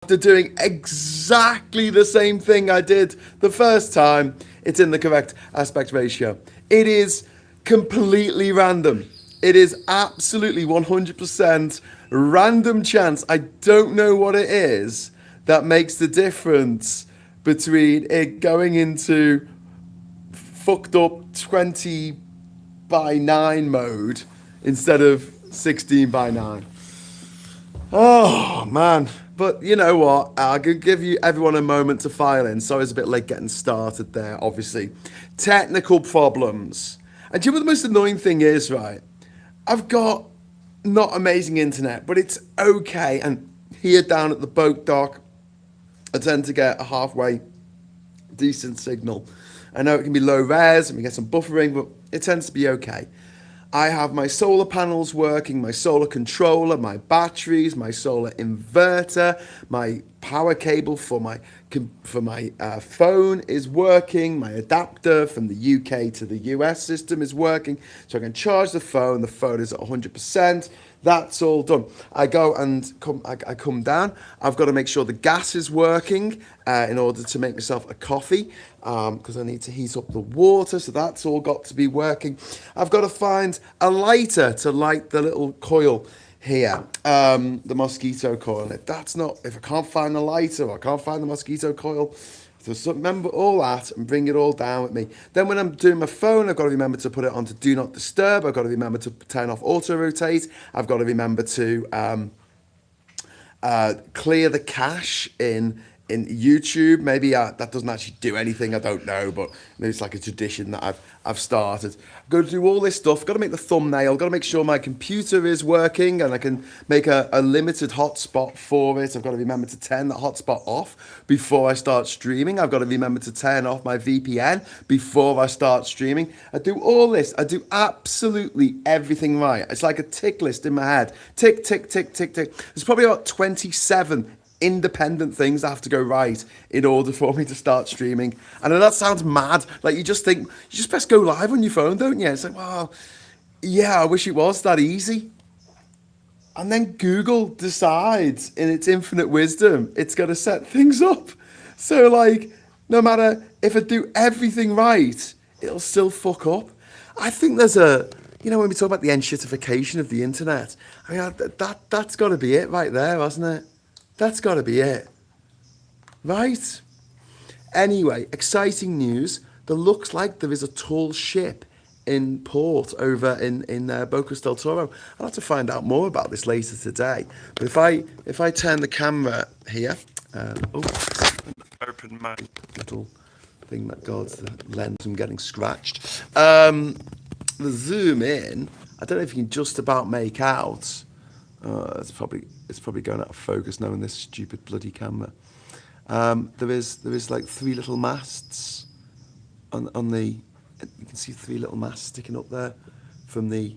after doing exactly the same thing I did the first time, it's in the correct aspect ratio. It is completely random. It is absolutely 100% random chance. I don't know what it is that makes the difference between it going into fucked up 20 by 9 mode instead of 16 by 9. Oh, man. But you know what? I'll give you everyone a moment to file in. Sorry it's a bit late getting started there, obviously. Technical problems. And do you know what the most annoying thing is, right? I've got not amazing internet, but it's okay. And here down at the boat dock, I tend to get a halfway decent signal. I know it can be low res and we get some buffering, but it tends to be okay. I have my solar panels working, my solar controller, my batteries, my solar inverter, my power cable for my phone is working, my adapter from the UK to the US system is working, so I can charge the phone is at 100%. That's all done. I go and I come down. I've got to make sure the gas is working in order to make myself a coffee because I need to heat up the water. So that's all got to be working. I've got to find a lighter to light the little coil here, the mosquito coil. If I can't find the lighter or I can't find the mosquito coil, so remember all that and bring it all down with me. Then when I'm doing my phone, I've got to remember to put it onto Do Not Disturb. I've got to remember to turn off Auto Rotate. I've got to remember to clear the cache in YouTube. Maybe that doesn't actually do anything, I don't know, but maybe it's like a tradition that I've started. I've got to do all this stuff, got to make the thumbnail, got to make sure my computer is working and I can make a limited hotspot for it. I've got to remember to turn that hotspot off before I start streaming. I've got to remember to turn off my VPN before I start streaming. I do all this. I do absolutely everything right. It's like a tick list in my head. Tick, tick, tick, tick, tick. There's probably about 27 independent things that have to go right in order for me to start streaming. I know that sounds mad. Like you just press go live on your phone, don't you? It's like, well, yeah, I wish it was that easy. And then Google decides in its infinite wisdom, it's going to set things up. So like, no matter if I do everything right, it'll still fuck up. I think there's when we talk about the enshittification of the internet, I mean, that's got to be it right there, hasn't it? That's got to be it. Right? Anyway, exciting news. There looks like there is a tall ship in port over in Bocas del Toro. I'll have to find out more about this later today. But if I turn the camera here, open my little thing that guards the lens from getting scratched. The zoom in, I don't know if you can just about make out. It's probably going out of focus knowing this stupid bloody camera. There is like 3 little masts on the. You can see 3 little masts sticking up there from the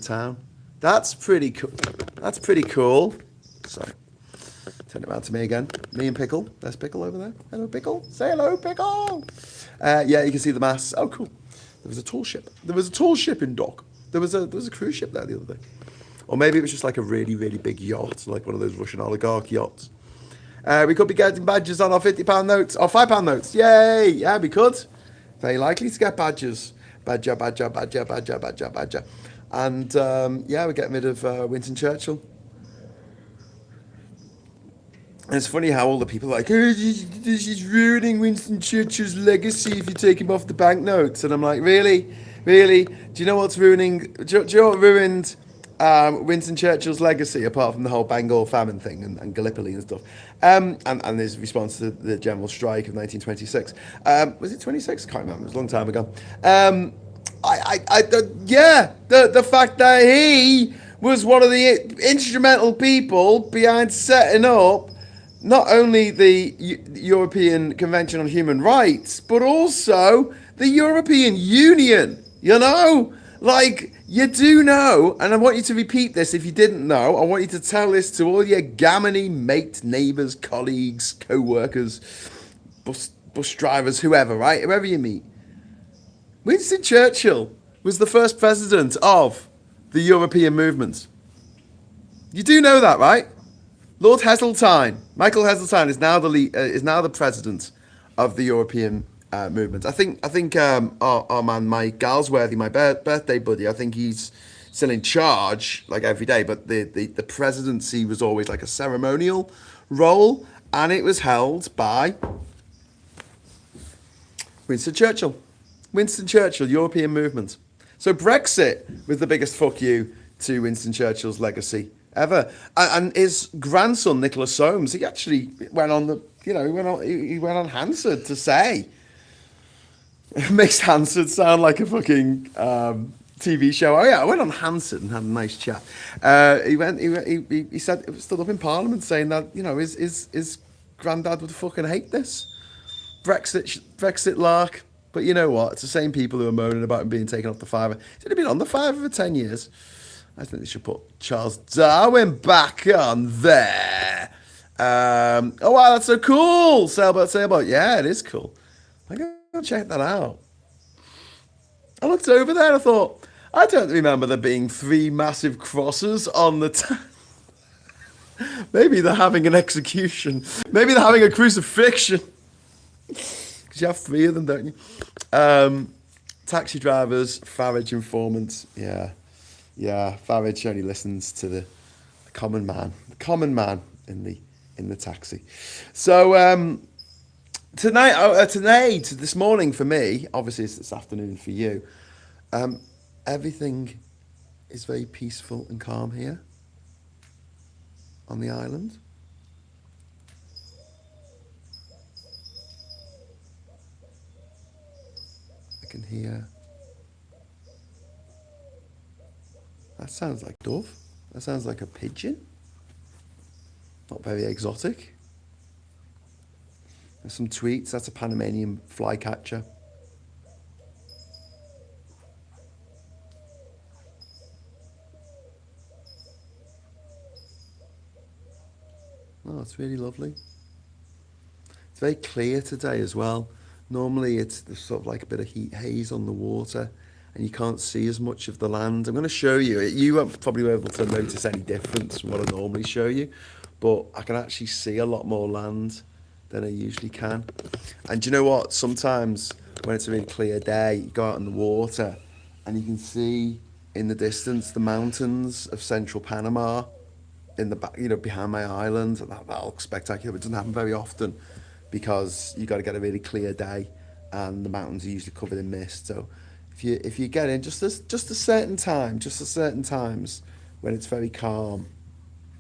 town. That's pretty cool. That's pretty cool. Sorry. Turn it around to me again. Me and Pickle. There's Pickle over there. Hello, Pickle. Say hello, Pickle. Yeah, you can see the masts. Oh, cool. There was a tall ship. There was a tall ship in dock. There was a cruise ship there the other day. Or maybe it was just like a really, really big yacht, like one of those Russian oligarch yachts. We could be getting badges on our £50 notes, or £5 notes. Yay! Yeah, we could. Very likely to get badges. Badger. And we're getting rid of Winston Churchill. And it's funny how all the people are like, oh, this is ruining Winston Churchill's legacy if you take him off the banknotes. And I'm like, really? Really? Do you know what's ruining? Do you know what ruined Winston Churchill's legacy, apart from the whole Bengal famine thing and Gallipoli and stuff, and his response to the general strike of 1926. Was it 26? Can't remember. It was a long time ago. The fact that he was one of the instrumental people behind setting up not only the European Convention on Human Rights, but also the European Union. You know, like. You do know, and I want you to repeat this if you didn't know. I want you to tell this to all your gammony mates, neighbours, colleagues, co-workers, bus drivers, whoever, right? Whoever you meet. Winston Churchill was the first president of the European movement. You do know that, right? Lord Heseltine, Michael Heseltine is now the president of the European movement. I think our man Mike Galsworthy, my birthday buddy, I think he's still in charge like every day. But the presidency was always like a ceremonial role, and it was held by Winston Churchill. Winston Churchill, European movement. So Brexit was the biggest fuck you to Winston Churchill's legacy ever. And his grandson, Nicholas Soames, he actually went on he went on Hansard to say, it makes Hansard sound like a fucking TV show. Oh yeah, I went on Hansard and had a nice chat. He said, stood up in Parliament saying that, his granddad would fucking hate this. Brexit lark. But you know what? It's the same people who are moaning about him being taken off the Fiver. He's only been on the Fiver for 10 years. I think they should put Charles Darwin back on there. Oh, wow, that's so cool. Sailboat. Yeah, it is cool. I'm going to check that out. I looked over there and I thought, I don't remember there being 3 massive crosses on the... Maybe they're having an execution. Maybe they're having a crucifixion. Because you have 3 of them, don't you? Taxi drivers, Farage informants. Yeah. Farage only listens to the common man in the taxi. So this morning for me, obviously it's this afternoon for you. Everything is very peaceful and calm here on the island. I can hear. That sounds like dove. That sounds like a pigeon. Not very exotic. There's some tweets. That's a Panamanian flycatcher. Oh, it's really lovely. It's very clear today as well. Normally it's sort of like a bit of heat haze on the water and you can't see as much of the land. I'm going to show you. You won't probably be able to notice any difference from what I normally show you, but I can actually see a lot more land than I usually can. And do you know what? Sometimes when it's a really clear day, you go out in the water and you can see in the distance the mountains of central Panama in the back, behind my island. That looks spectacular. It doesn't happen very often because you got to get a really clear day and the mountains are usually covered in mist. So if you get in just a certain times when it's very calm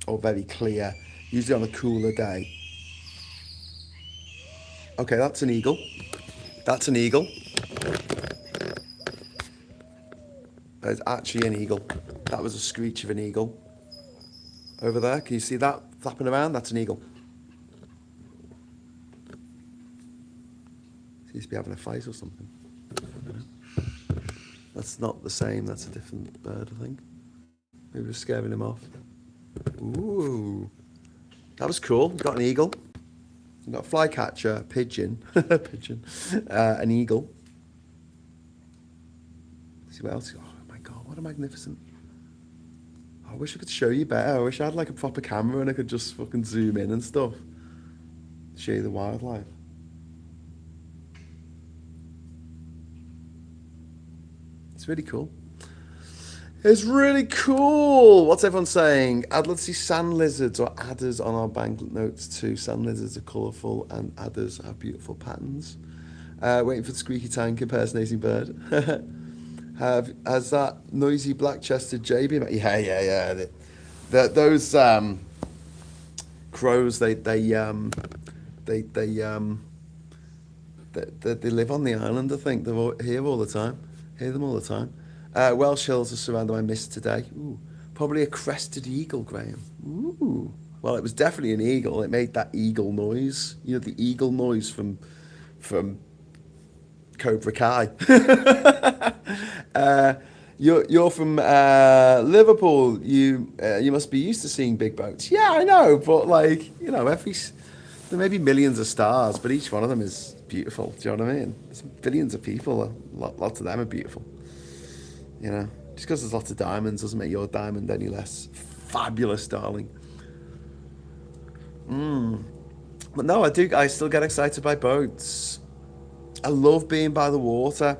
or very clear, usually on a cooler day. Okay, that's an eagle. That's an eagle. There's actually an eagle. That was a screech of an eagle. Over there, can you see that flapping around? That's an eagle. Seems to be having a fight or something. That's not the same, that's a different bird, I think. Maybe we're scaring him off. Ooh. That was cool. We've got an eagle. We've got a flycatcher, a pigeon, an eagle. Let's see what else. Oh my God, what a magnificent. I wish I could show you better. I wish I had like a proper camera and I could just fucking zoom in and stuff. Show you the wildlife. It's really cool. It's really cool. What's everyone saying? Let's see sand lizards or adders on our banknotes too. Sand lizards are colourful and adders have beautiful patterns. Waiting for the squeaky tank impersonating bird. Has that noisy black-chested jay been? Yeah. Those crows, they live on the island. I think they're here all the time. Hear them all the time. Welsh hills are surrounded by mist today. Ooh, probably a crested eagle, Graham. Ooh. Well, it was definitely an eagle. It made that eagle noise. You know, the eagle noise from Cobra Kai. You're from Liverpool. You must be used to seeing big boats. Yeah, I know, but there may be millions of stars, but each one of them is beautiful. Do you know what I mean? There's billions of people. Lots of them are beautiful. Just because there's lots of diamonds doesn't make your diamond any less fabulous, darling. But no, I do. I still get excited by boats. I love being by the water.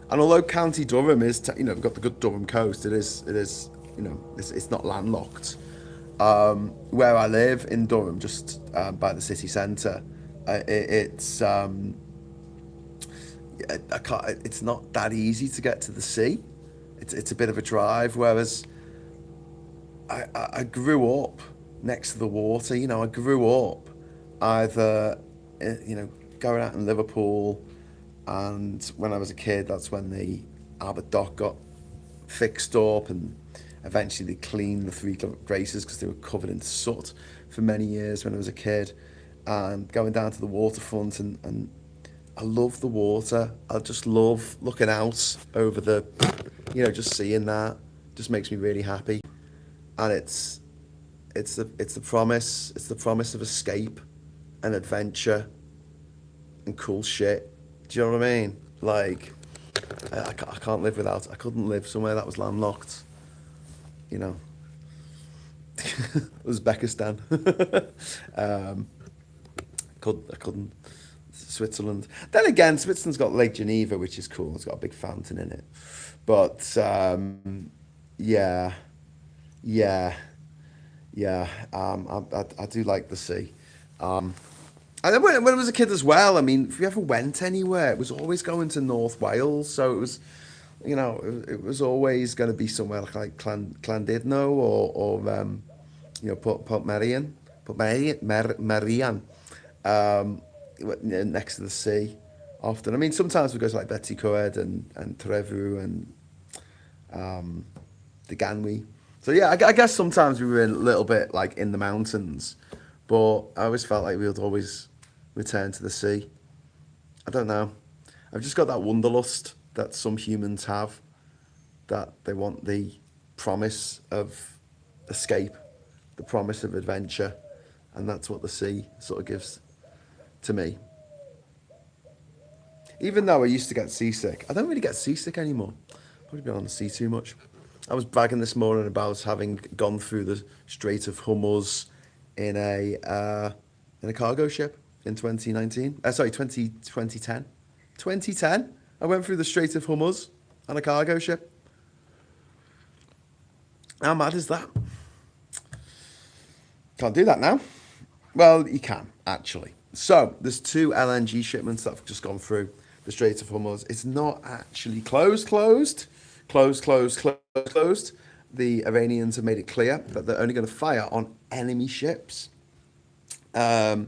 And although County Durham is, we've got the good Durham coast. It is, it's not landlocked. Where I live in Durham, just by the city centre, it's I can't. It's not that easy to get to the sea. It's a bit of a drive. Whereas I grew up next to the water. I grew up either going out in Liverpool, and when I was a kid, that's when the Albert Dock got fixed up, and eventually they cleaned the Three Graces because they were covered in soot for many years when I was a kid, and going down to the waterfront, and I love the water. I just love looking out over just seeing that just makes me really happy, and it's the promise of escape and adventure and cool shit. Do you know what I mean? Like, I can't live without. I couldn't live somewhere that was landlocked. You know, Uzbekistan. I couldn't. Switzerland. Then again, Switzerland's got Lake Geneva, which is cool. It's got a big fountain in it. But yeah, yeah, yeah. I do like the sea. And then when I was a kid as well, I mean, if we ever went anywhere, it was always going to North Wales. So it was, it was always going to be somewhere like Llandudno or Port Merian, Marian, next to the sea. Often, I mean, sometimes we go to like Betsy Coed and Trefu and the Ganwy. So yeah, I guess sometimes we were in a little bit like in the mountains, but I always felt like we would always return to the sea. I don't know. I've just got that wanderlust that some humans have, that they want the promise of escape, the promise of adventure, and that's what the sea sort of gives to me. Even though I used to get seasick, I don't really get seasick anymore. Probably been on the sea too much. I was bragging this morning about having gone through the Strait of Hormuz in a cargo ship in 2019. Sorry, 2010. 2010. I went through the Strait of Hormuz on a cargo ship. How mad is that? Can't do that now. Well, you can, actually. So, there's two LNG shipments that have just gone through the Strait of Hormuz. It's not actually closed. The Iranians have made it clear that they're only going to fire on enemy ships. But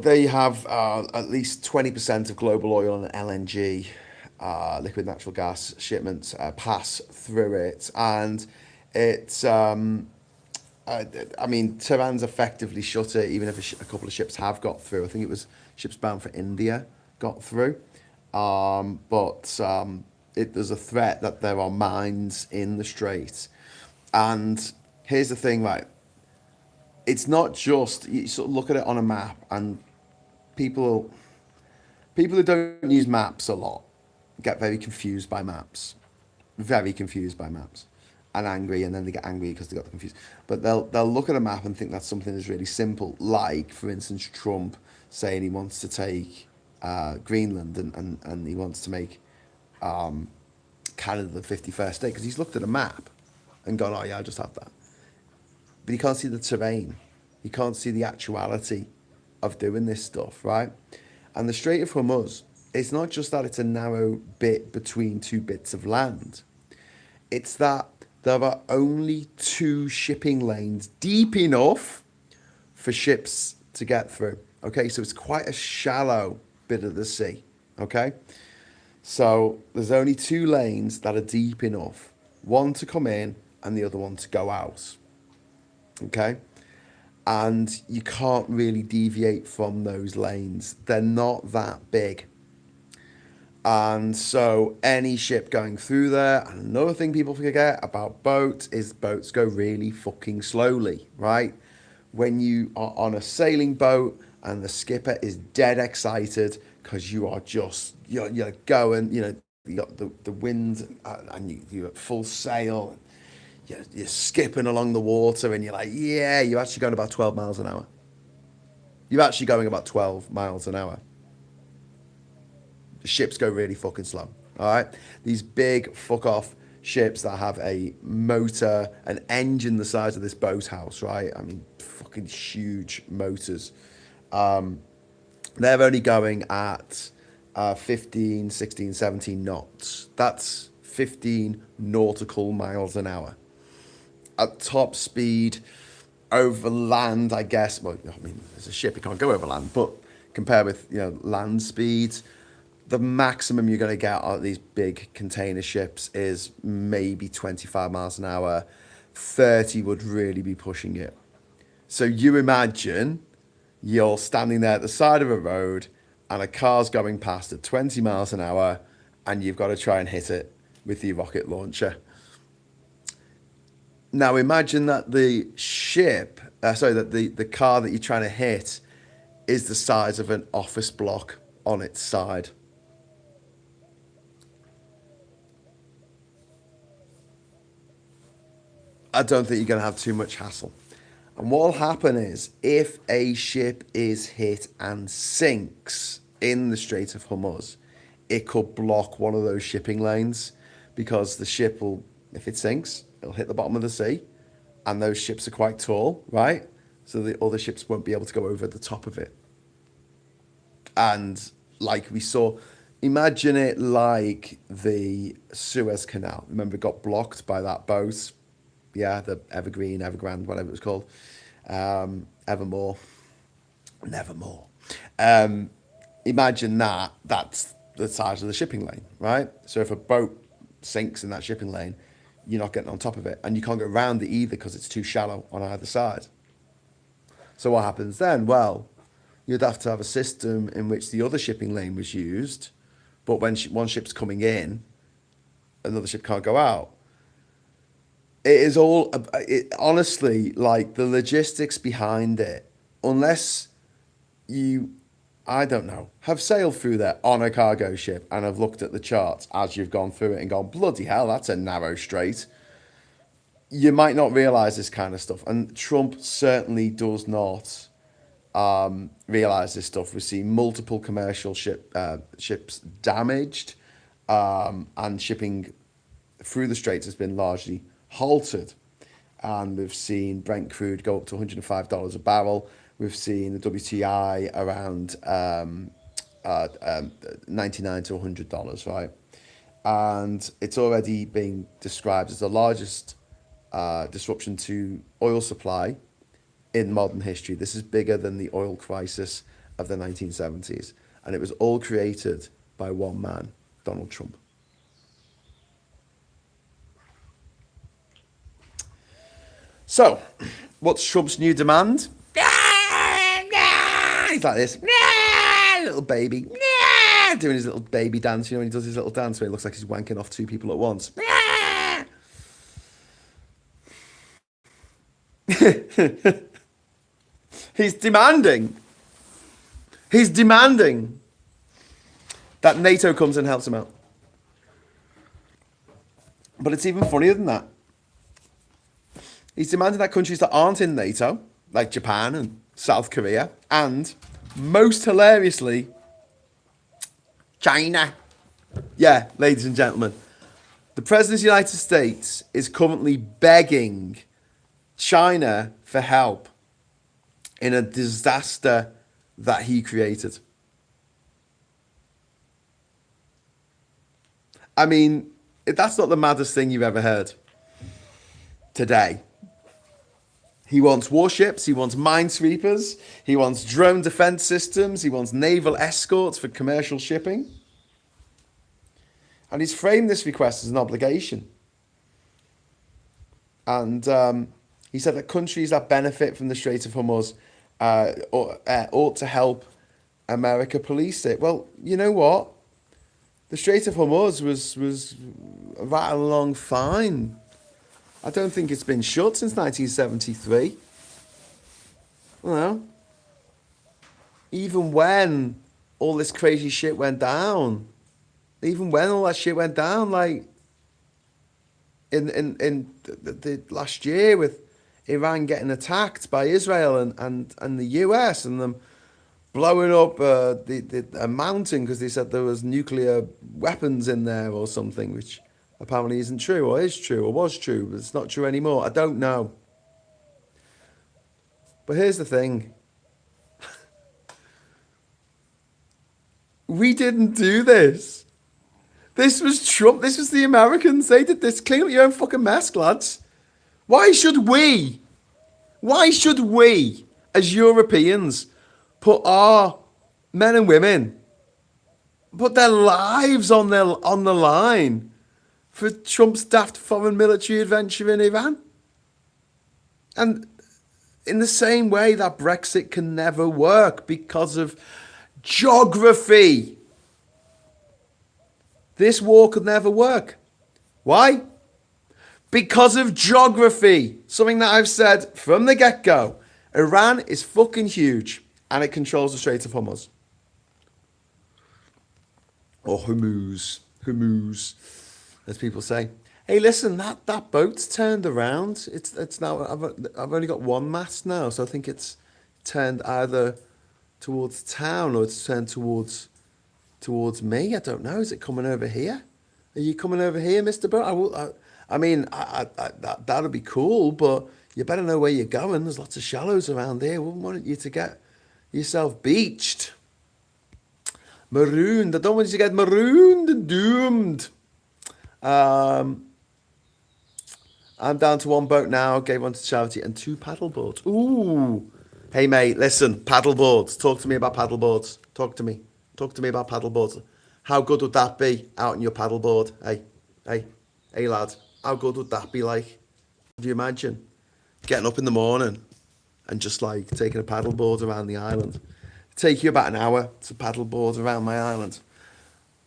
they have at least 20% of global oil and LNG, liquid natural gas shipments, pass through it. And it's, I mean, Tehran's effectively shut it, even if a couple of ships have got through. I think it was ships bound for India got through. There's a threat that there are mines in the strait. And here's the thing, right? It's not just, you sort of look at it on a map, and people who don't use maps a lot get very confused by maps. Very confused by maps. And angry, and then they get angry because they got confused. But they'll look at a map and think that something is really simple, like, for instance, Trump saying he wants to take Greenland and he wants to make Canada the 51st state, because he's looked at a map and gone, oh yeah, I'll just have that. But you can't see the terrain. You can't see the actuality of doing this stuff, right? And the Strait of Hormuz, it's not just that it's a narrow bit between two bits of land. It's that there are only two shipping lanes deep enough for ships to get through. Okay, so it's quite a shallow bit of the sea. Okay, so there's only two lanes that are deep enough, one to come in and the other one to go out. Okay, and you can't really deviate from those lanes. They're not that big. And so any ship going through there, and another thing people forget about boats is boats go really fucking slowly, right? When you are on a sailing boat and the skipper is dead excited because you are just, you're going, you got the wind and you're at full sail. you're skipping along the water and you're like, yeah, you're actually going about 12 miles an hour. You're actually going about 12 miles an hour. The ships go really fucking slow. All right? These big fuck off ships that have a motor, an engine the size of this boathouse, right? I mean, fucking huge motors. They're only going at 15, 16, 17 knots. That's 15 nautical miles an hour. At top speed, over land, I guess. Well, I mean, there's a ship, it can't go over land, but compared with, land speeds, the maximum you're going to get on these big container ships is maybe 25 miles an hour. 30 would really be pushing it. So you imagine you're standing there at the side of a road and a car's going past at 20 miles an hour and you've got to try and hit it with your rocket launcher. Now imagine that the the car that you're trying to hit is the size of an office block on its side. I don't think you're going to have too much hassle. And what will happen is, if a ship is hit and sinks in the Strait of Hormuz, it could block one of those shipping lanes because the ship will, if it sinks, it'll hit the bottom of the sea. And those ships are quite tall, right? So the other ships won't be able to go over the top of it. And like we saw, imagine it like the Suez Canal. Remember, it got blocked by that boat. Yeah, the Evergrande, whatever it was called. Evermore. Nevermore. Imagine that's the size of the shipping lane, right? So if a boat sinks in that shipping lane, you're not getting on top of it. And you can't get around it either because it's too shallow on either side. So what happens then? Well, you'd have to have a system in which the other shipping lane was used, but when one ship's coming in, another ship can't go out. It is all, honestly, like the logistics behind it, unless you, I don't know, have sailed through there on a cargo ship and have looked at the charts as you've gone through it and gone, bloody hell, that's a narrow strait. You might not realize this kind of stuff. And Trump certainly does not realize this stuff. We've seen multiple commercial ships damaged, and shipping through the straits has been largely halted. And we've seen Brent crude go up to $105 a barrel. We've seen the WTI around $99 to $100, right? And it's already being described as the largest disruption to oil supply in modern history. This is bigger than the oil crisis of the 1970s. And it was all created by one man, Donald Trump. So, what's Trump's new demand? He's like this, little baby, doing his little baby dance. You know, when he does his little dance where he looks like he's wanking off two people at once. He's demanding that NATO comes and helps him out. But it's even funnier than that. He's demanding that countries that aren't in NATO, like Japan and South Korea, and most hilariously, China. Yeah, ladies and gentlemen, the President of the United States is currently begging China for help in a disaster that he created. I mean, that's not the maddest thing you've ever heard today. He wants warships, he wants minesweepers, he wants drone defense systems, he wants naval escorts for commercial shipping. And he's framed this request as an obligation. And he said that countries that benefit from the Strait of Hormuz ought to help America police it. Well, you know what? The Strait of Hormuz was rattling along fine. I don't think it's been shut since 1973. Well, even when all this crazy shit went down, like, in the last year with Iran getting attacked by Israel and the US and them blowing up a mountain because they said there was nuclear weapons in there or something, which apparently isn't true or is true or was true, but it's not true anymore. I don't know. But here's the thing. We didn't do this. This was Trump. This was the Americans. They did this. Clean up your own fucking mess, lads. Why should we? Why should we, as Europeans, put our men and women, put their lives on the line for Trump's daft foreign military adventure in Iran? And in the same way that Brexit can never work because of geography. This war could never work. Why? Because of geography. Something that I've said from the get-go. Iran is fucking huge and it controls the Strait of Hormuz. Or Hormuz, as people say. Hey, listen, that boat's turned around. It's now, I've only got one mast now, so I think it's turned either towards town or it's turned towards me. I don't know. Is it coming over here? Are you coming over here, Mr. Boat? I mean, that'd be cool, but you better know where you're going. There's lots of shallows around here. We want you to get yourself beached. Marooned. I don't want you to get marooned and doomed. I'm down to one boat now. Gave one to charity and 2 paddle boards. Ooh. Hey, mate, listen. Paddle boards. Talk to me about paddle boards. Talk to me about paddle boards. How good would that be out on your paddle board? Hey, lad. How good would that be like? Do you imagine getting up in the morning and just like taking a paddle board around the island? It'd take you about an hour to paddle board around my island.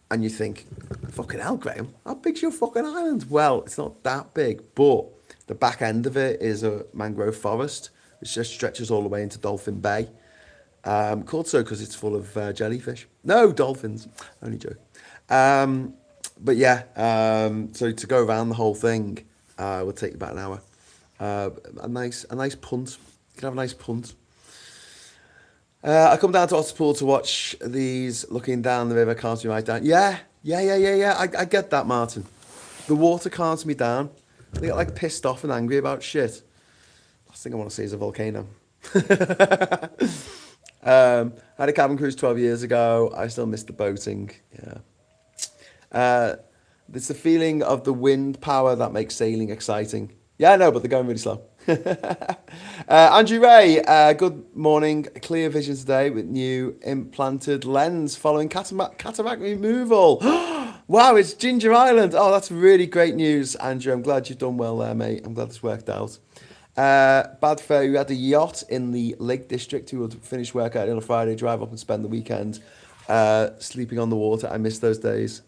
And you think, fucking hell, Graham, how big's your fucking island? Well, it's not that big, but the back end of it is a mangrove forest, which just stretches all the way into Dolphin Bay. Called so because it's full of jellyfish. No, dolphins. Only joke. But yeah, so to go around the whole thing will take about an hour. A nice punt. You can have a nice punt. I come down to Otterpool to watch these looking down the river, calms me right down. Yeah. I get that, Martin. The water calms me down. I get like pissed off and angry about shit. Last thing I want to see is a volcano. I had a cabin cruise 12 years ago. I still miss the boating. Yeah. It's the feeling of the wind power that makes sailing exciting. Yeah, I know, but they're going really slow. Andrew Ray, good morning. Clear vision today with new implanted lens following cataract removal. Wow, it's Jinja Island. Oh, that's really great news, Andrew. I'm glad you've done well there, mate. I'm glad it's worked out. Bad Fair, who had a yacht in the Lake District, who would finish work out on a Friday, drive up and spend the weekend sleeping on the water. I miss those days.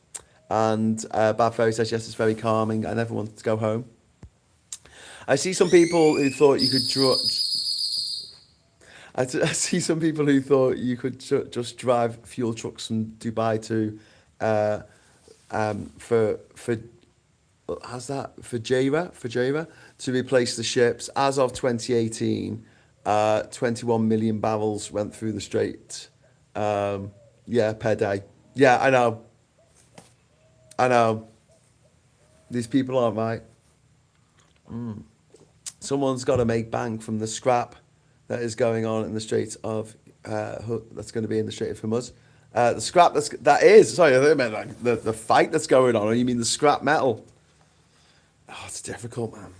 And Bad Fairy says, yes, it's very calming. I never wanted to go home. I see some people who thought you could I see some people who thought you could just drive fuel trucks from Dubai to for Fujairah to replace the ships. As of 2018, 21 million barrels went through the strait. Per day. Yeah, I know. These people aren't right. Someone's got to make bank from the scrap that is going on in the Strait of that's going to be in the Strait of Hormuz. The scrap that is sorry, I meant like the fight that's going on. Or you mean the scrap metal? Oh, it's difficult, man.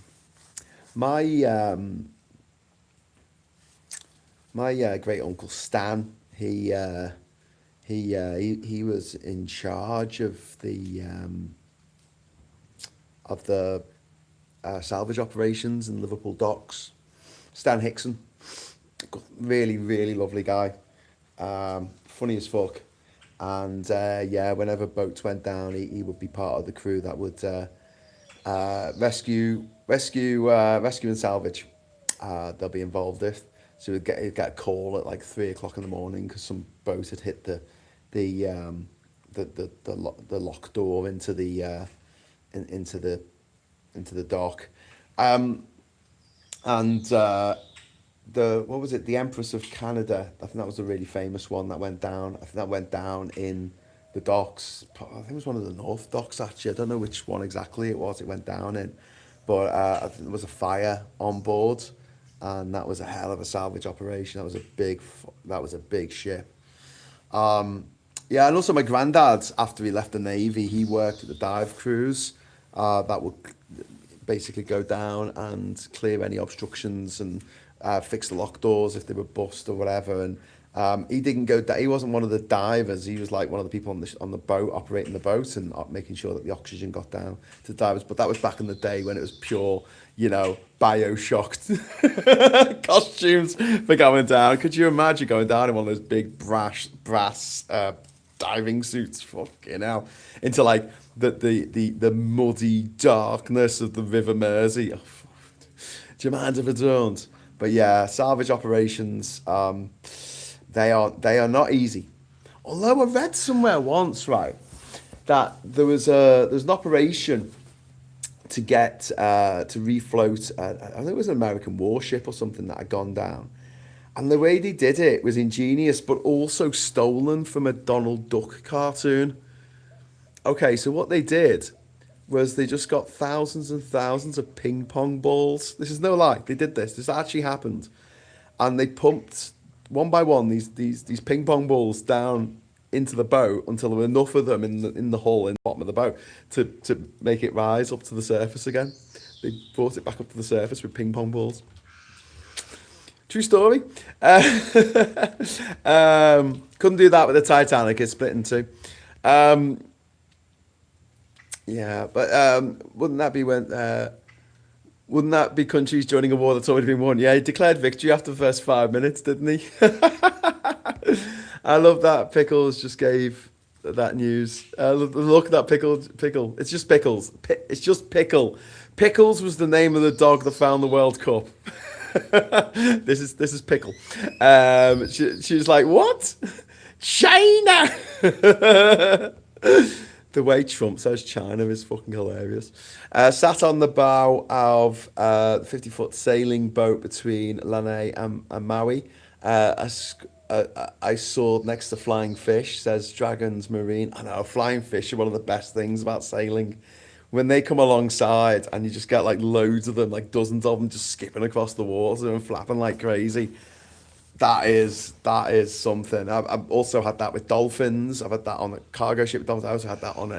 My great uncle Stan, he was in charge of the salvage operations in Liverpool docks. Stan Hickson, really, really lovely guy, funny as fuck, and whenever boats went down, he would be part of the crew that would rescue and salvage. They'll be involved with. So he'd get a call at like 3 o'clock in the morning because some boat had hit the lock door into the into the dock. Um, and the what was it? The Empress of Canada. I think that was a really famous one that went down. I think that went down in the docks. I think it was one of the North docks actually. I don't know which one exactly it was. It went down in, but I think there was a fire on board, and that was a hell of a salvage operation. That was a big ship. Um, yeah, and also my granddad, after he left the Navy, he worked at the dive crews that would basically go down and clear any obstructions and fix the lock doors if they were bust or whatever. And he didn't go. He wasn't one of the divers. He was like one of the people on the boat operating the boat and making sure that the oxygen got down to divers. But that was back in the day when it was pure, bioshocked costumes for going down. Could you imagine going down in one of those big brass diving suits? Fucking hell, into like the muddy darkness of the River Mersey. Oh, do you mind if I don't? But yeah, salvage operations, they are not easy. Although I read somewhere once, right, that there was an operation to get to refloat. I think it was an American warship or something that had gone down, and the way they did it was ingenious, but also stolen from a Donald Duck cartoon. Okay, so what they did was they just got thousands and thousands of ping pong balls. This is no lie. They did this. This actually happened, and they pumped one by one these ping pong balls down into the boat until there were enough of them in the hull in the bottom of the boat to make it rise up to the surface again. They brought it back up to the surface with ping pong balls. True story. Couldn't do that with the Titanic. It's split in two. Um, yeah, but wouldn't that be countries joining a war that's already been won? Yeah, he declared victory after the first 5 minutes, didn't he? I love that Pickles just gave that news. Look at that pickle. It's just Pickles. It's just Pickle. Pickles was the name of the dog that found the World Cup. This is Pickle. She was like, what? China. The way Trump says China is fucking hilarious. Sat on the bow of the 50-foot sailing boat between Lanai and Maui. I saw next to flying fish, says Dragons Marine. I know, flying fish are one of the best things about sailing. When they come alongside and you just get like loads of them, like dozens of them just skipping across the water and flapping like crazy. That is something. I've also had that with dolphins. I've had that on a cargo ship with dolphins. I also had that on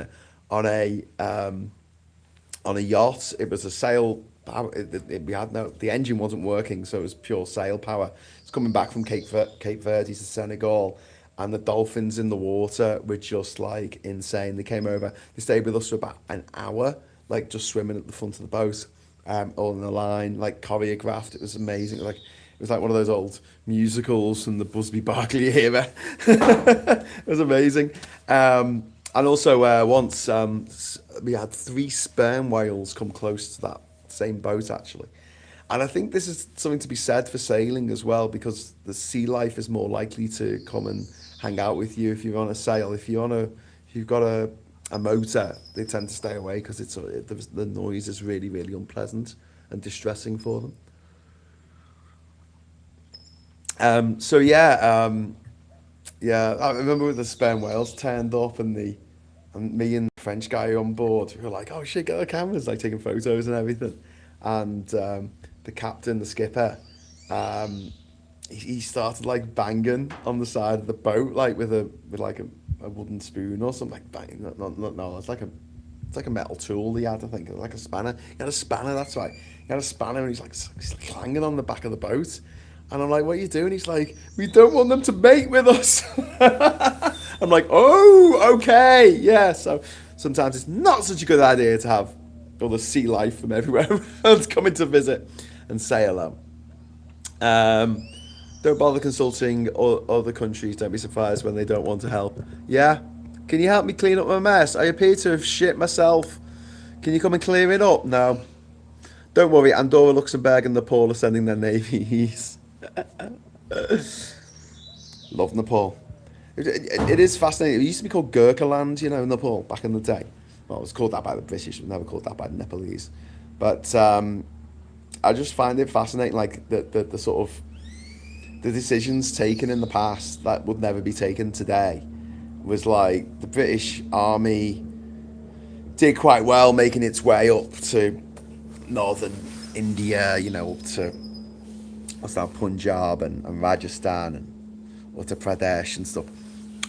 a yacht. It was a sail. We had the engine wasn't working, so it was pure sail power. It's coming back from Cape Verde to Senegal, and the dolphins in the water were just like insane. They came over. They stayed with us for about an hour, like just swimming at the front of the boat, all in a line, like choreographed. It was amazing. It was like one of those old musicals from the Busby Berkeley era. It was amazing. And also once we had 3 sperm whales come close to that same boat actually. And I think this is something to be said for sailing as well, because the sea life is more likely to come and hang out with you if you're on a sail. If you've got a motor, they tend to stay away because the noise is really, really unpleasant and distressing for them. So yeah, I remember when the sperm whales turned up and me and the French guy on board, we were like, oh shit, get the cameras, like taking photos and everything. And the captain, the skipper, he started like banging on the side of the boat, like with like a wooden spoon or something, like banging. No, it's like a metal tool he had, I think, like a spanner. He had a spanner, that's right. He had a spanner and he's clanging on the back of the boat. And I'm like, what are you doing? He's like, we don't want them to mate with us. I'm like, oh, okay. Yeah, so sometimes it's not such a good idea to have all the sea life from everywhere around coming to visit and say hello. Don't bother consulting other countries. Don't be surprised when they don't want to help. Yeah? Can you help me clean up my mess? I appear to have shit myself. Can you come and clear it up? No. Don't worry, Andorra, Luxembourg and Nepal are sending their navies. Love Nepal. It is fascinating. It used to be called Gurkhaland, Nepal, back in the day. Well, it was called that by the British, it was never called that by the Nepalese. But I just find it fascinating, like the sort of the decisions taken in the past that would never be taken today. Was like the British Army did quite well making its way up to northern India, up to what's that, Punjab and Rajasthan and Uttar Pradesh and stuff.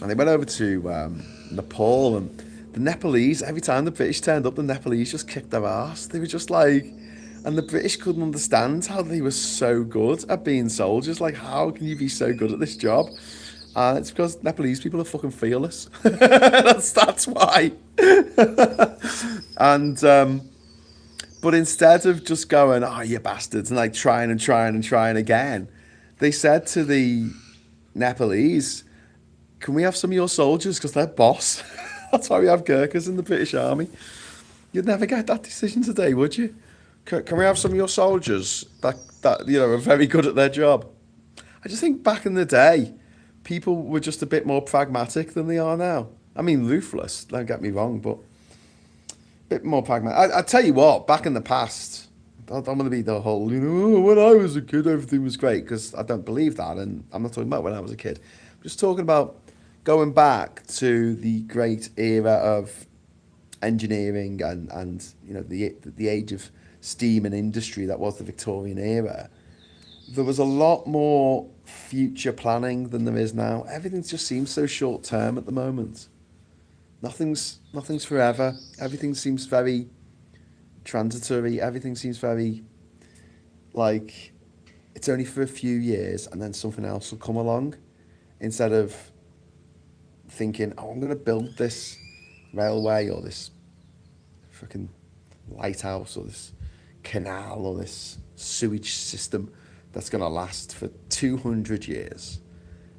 And they went over to Nepal, and the Nepalese, every time the British turned up, the Nepalese just kicked their ass. They were just like, and the British couldn't understand how they were so good at being soldiers. Like, how can you be so good at this job? And it's because Nepalese people are fucking fearless. that's why. And but instead of just going, oh, you bastards, and like trying again, they said to the Nepalese, can we have some of your soldiers? Because they're boss. That's why we have Gurkhas in the British Army. You'd never get that decision today, would you? Can we have some of your soldiers that are very good at their job? I just think back in the day, people were just a bit more pragmatic than they are now. I mean, ruthless, don't get me wrong, but a bit more pragmatic. I tell you what, back in the past, I don't want to be the whole, when I was a kid, everything was great, because I don't believe that, and I'm not talking about when I was a kid. I'm just talking about going back to the great era of engineering and the age of steam and industry that was the Victorian era. There was a lot more future planning than there is now. Everything just seems so short term at the moment. Nothing's forever. Everything seems very transitory. Everything seems very like it's only for a few years and then something else will come along, instead of thinking, oh, I'm going to build this railway or this fucking lighthouse or this canal or this sewage system that's going to last for 200 years.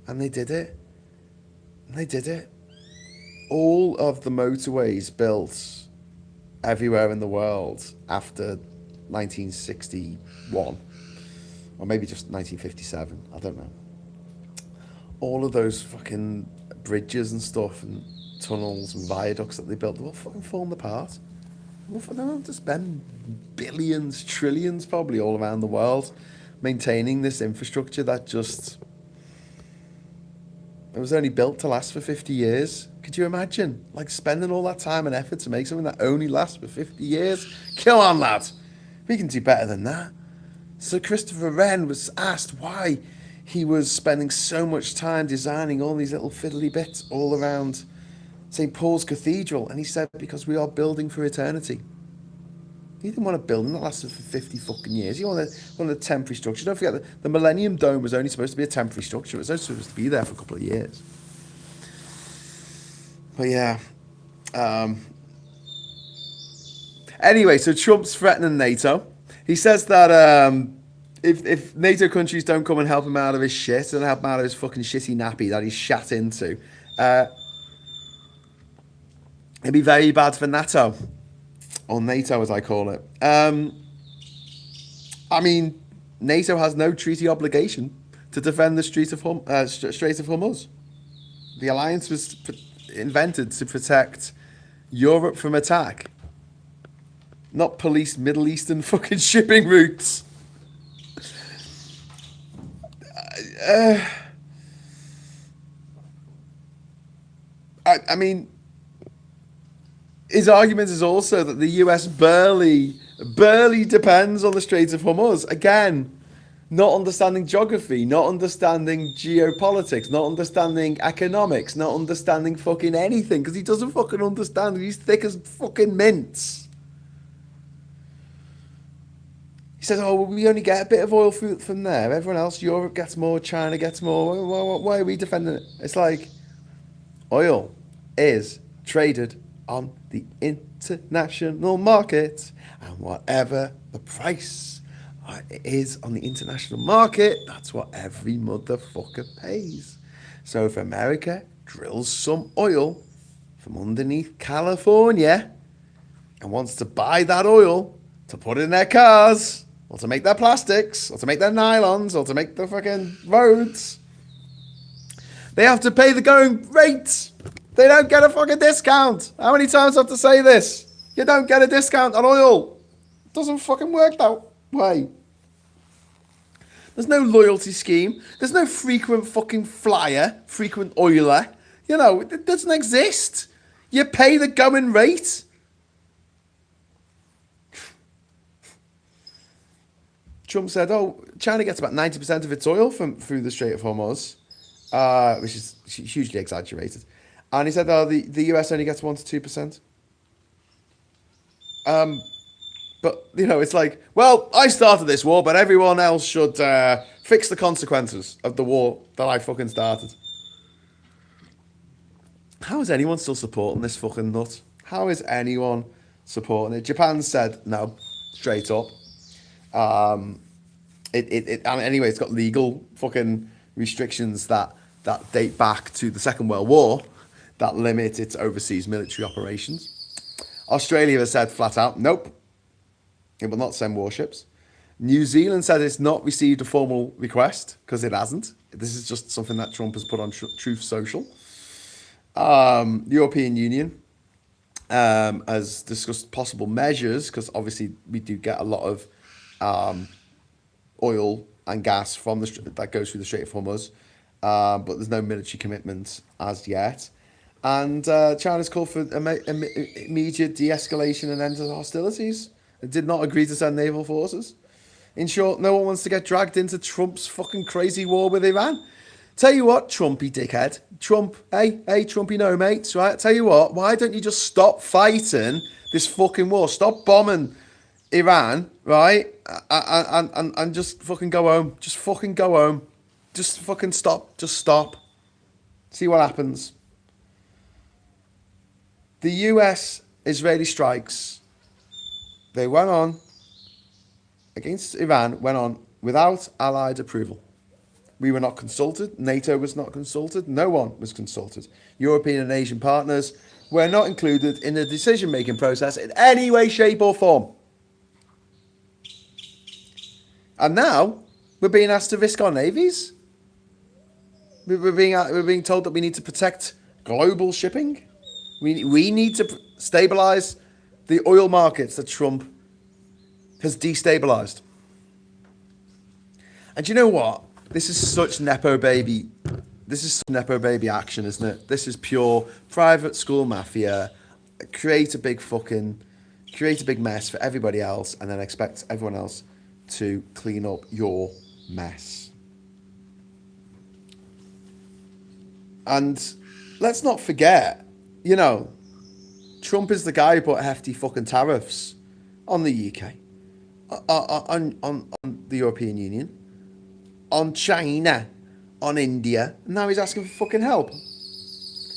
And they did it. All of the motorways built everywhere in the world after 1961, or maybe just 1957, I don't know. All of those fucking bridges and stuff and tunnels and viaducts that they built, they all fucking falling apart. They don't have to spend billions, trillions probably all around the world maintaining this infrastructure that just, it was only built to last for 50 years. Could you imagine, like, spending all that time and effort to make something that only lasts for 50 years? Come on, lad. We can do better than that. So Christopher Wren was asked why he was spending so much time designing all these little fiddly bits all around St. Paul's Cathedral. And he said, because we are building for eternity. He didn't want a building that lasted for 50 fucking years. He wanted a temporary structure. Don't forget that the Millennium Dome was only supposed to be a temporary structure. It was only supposed to be there for a couple of years. But yeah. Anyway, so Trump's threatening NATO. He says that if NATO countries don't come and help him out of his shit and help him out of his fucking shitty nappy that he's shat into, it'd be very bad for NATO. Or NATO, as I call it. I mean, NATO has no treaty obligation to defend the Strait of Hormuz. The alliance was invented to protect Europe from attack, not police Middle Eastern fucking shipping routes. I mean, his argument is also that the US barely depends on the Strait of Hormuz. Again, not understanding geography, not understanding geopolitics, not understanding economics, not understanding fucking anything, because he doesn't fucking understand. He's thick as fucking mints. He says, oh, well, we only get a bit of oil from there. Everyone else, Europe gets more, China gets more. Why are we defending it? It's like, oil is traded on the international market, and whatever the price is on the international market, that's what every motherfucker pays. So if America drills some oil from underneath California and wants to buy that oil to put in their cars, or to make their plastics, or to make their nylons, or to make the fucking roads, they have to pay the going rate. They don't get a fucking discount. How many times do I have to say this? You don't get a discount on oil. Doesn't fucking work that way. There's no loyalty scheme. There's no frequent fucking flyer, frequent oiler. You know, it doesn't exist. You pay the going rate. Trump said, oh, China gets about 90% of its oil through the Strait of Hormuz, which is hugely exaggerated. And he said, oh, the US only gets 1 to 2%. But, you know, it's like, well, I started this war, but everyone else should fix the consequences of the war that I fucking started. How is anyone still supporting this fucking nut? How is anyone supporting it? Japan said no, straight up. I mean, anyway, it's got legal fucking restrictions that date back to the Second World War that limit its overseas military operations. Australia has said flat out, nope, it will not send warships. New Zealand said it's not received a formal request because it hasn't. This is just something that Trump has put on Truth Social. The European Union has discussed possible measures because obviously we do get a lot of oil and gas from that goes through the Strait of Hormuz, but there's no military commitment as yet. And China's called for immediate de-escalation and end to hostilities. It did not agree to send naval forces. In short, no one wants to get dragged into Trump's fucking crazy war with Iran. Tell you what, Trumpy dickhead. Trump, hey, Trumpy no mates, right? Tell you what, why don't you just stop fighting this fucking war? Stop bombing Iran, right? And just fucking go home. Just fucking go home. Just fucking stop. Just stop. See what happens. The US-Israeli strikes, they went on against Iran, went on without Allied approval. We were not consulted. NATO was not consulted. No one was consulted. European and Asian partners were not included in the decision-making process in any way, shape or form. And now we're being asked to risk our navies. We're being told that we need to protect global shipping. We need to stabilize the oil markets that Trump has destabilized. And you know what? This is such Nepo baby. This is Nepo baby action, isn't it? This is pure private school mafia. Create a big mess for everybody else and then expect everyone else to clean up your mess. And let's not forget, you know, Trump is the guy who put hefty fucking tariffs on the UK, on the European Union, on China, on India, and now he's asking for fucking help.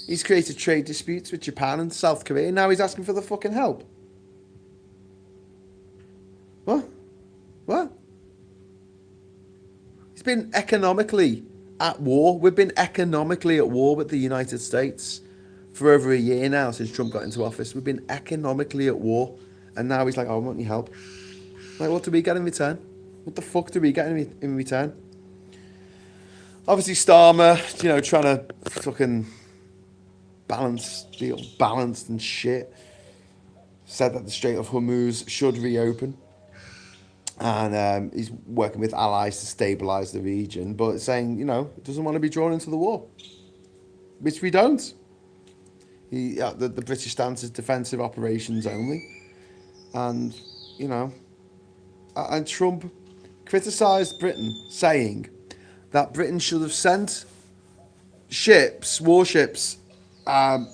He's created trade disputes with Japan and South Korea, and now he's asking for the fucking help. What? He's been economically at war. We've been economically at war with the United States for over a year now since Trump got into office. We've been economically at war, and now he's like, oh, I want your help. Like, what do we get in return? What the fuck do we get in return? Obviously, Starmer, you know, trying to fucking balanced and shit. Said that the Strait of Hormuz should reopen. And he's working with allies to stabilise the region, but saying, you know, doesn't want to be drawn into the war. Which we don't. The British stance is defensive operations only. And, you know, and Trump criticised Britain, saying that Britain should have sent warships, to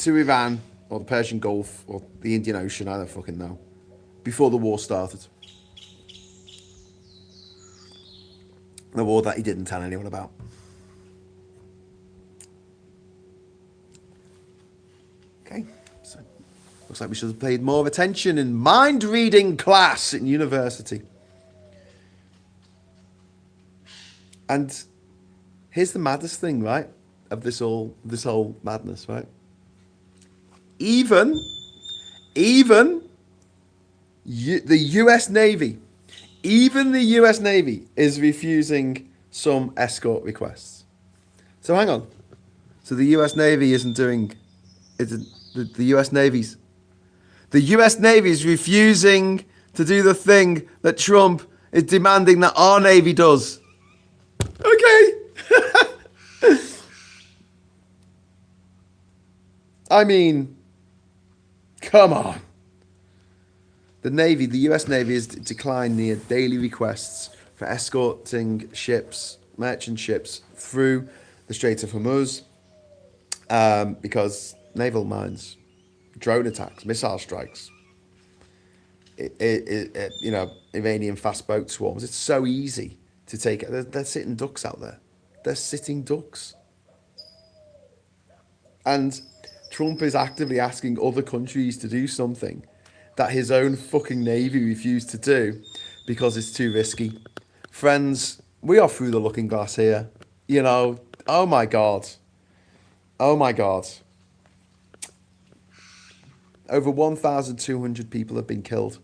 Iran, or the Persian Gulf, or the Indian Ocean, I don't fucking know, before the war started. The war that he didn't tell anyone about. Okay, so looks like we should have paid more attention in mind reading class in university. And here's the maddest thing, right, of this whole madness, right? Even the US Navy. Even the US Navy is refusing some escort requests. So hang on. So the US Navy isn't doing... The US Navy is refusing to do the thing that Trump is demanding that our Navy does. Okay. I mean, come on. The Navy, the US Navy, has declined near daily requests for escorting ships, merchant ships, through the Strait of Hormuz because naval mines, drone attacks, missile strikes, Iranian fast boat swarms. It's so easy to take. They're sitting ducks out there. They're sitting ducks. And Trump is actively asking other countries to do something that his own fucking Navy refused to do because it's too risky. Friends, we are through the looking glass here. You know, oh my God. Oh my God. Over 1,200 people have been killed,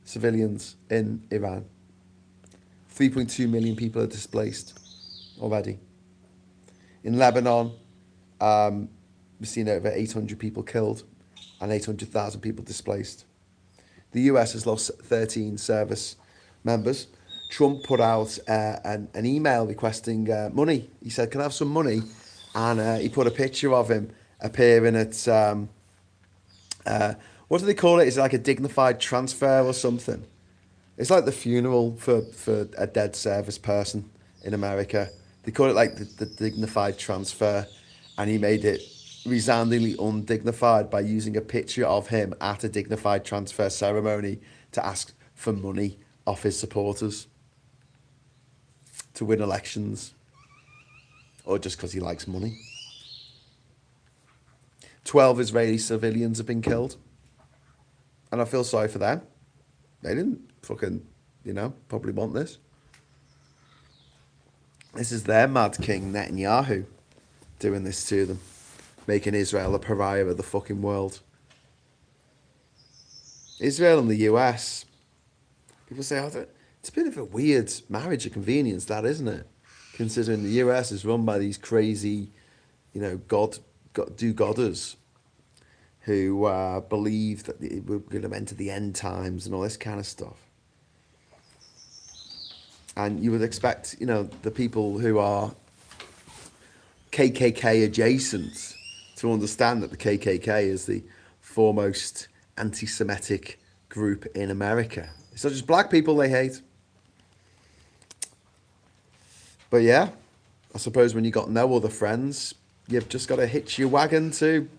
civilians in Iran. 3.2 million people are displaced already. In Lebanon, we've seen over 800 people killed and 800,000 people displaced. The US has lost 13 service members. Trump put out an email requesting money. He said, "Can I have some money?" And he put a picture of him appearing at, what do they call it? Is it like a dignified transfer or something? It's like the funeral for a dead service person in America. They call it like the dignified transfer. And he made it resoundingly undignified by using a picture of him at a dignified transfer ceremony to ask for money off his supporters to win elections, or just because he likes money. 12 Israeli civilians have been killed, and I feel sorry for them. They didn't fucking, probably want this. This is their mad king Netanyahu doing this to them, making Israel a pariah of the fucking world. Israel and the US, people say, it's a bit of a weird marriage of convenience, that, isn't it? Considering the US is run by these crazy, do-godders who believe that we're going to enter the end times and all this kind of stuff. And you would expect, the people who are KKK adjacent to understand that the KKK is the foremost anti-Semitic group in America. It's not just black people they hate. But yeah, I suppose when you got no other friends, you've just got to hitch your wagon to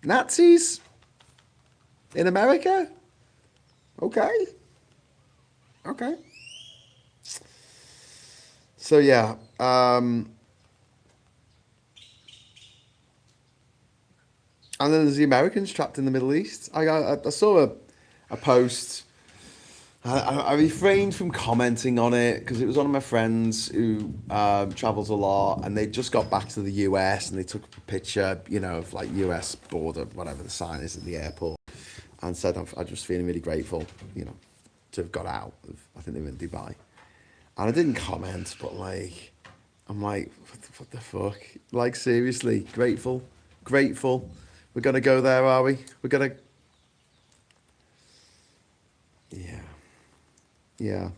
Nazis in America. Okay. So yeah, and then there's the Americans trapped in the Middle East. I saw a post. I refrained from commenting on it because it was one of my friends who travels a lot, and they just got back to the US and they took a picture, of like US border, whatever the sign is at the airport, and said, I'm just feeling really grateful, to have got out. I think they were in Dubai. And I didn't comment, but I'm like, what the fuck? Like, seriously, grateful. We're going to go there, are we? We're going to... Yeah.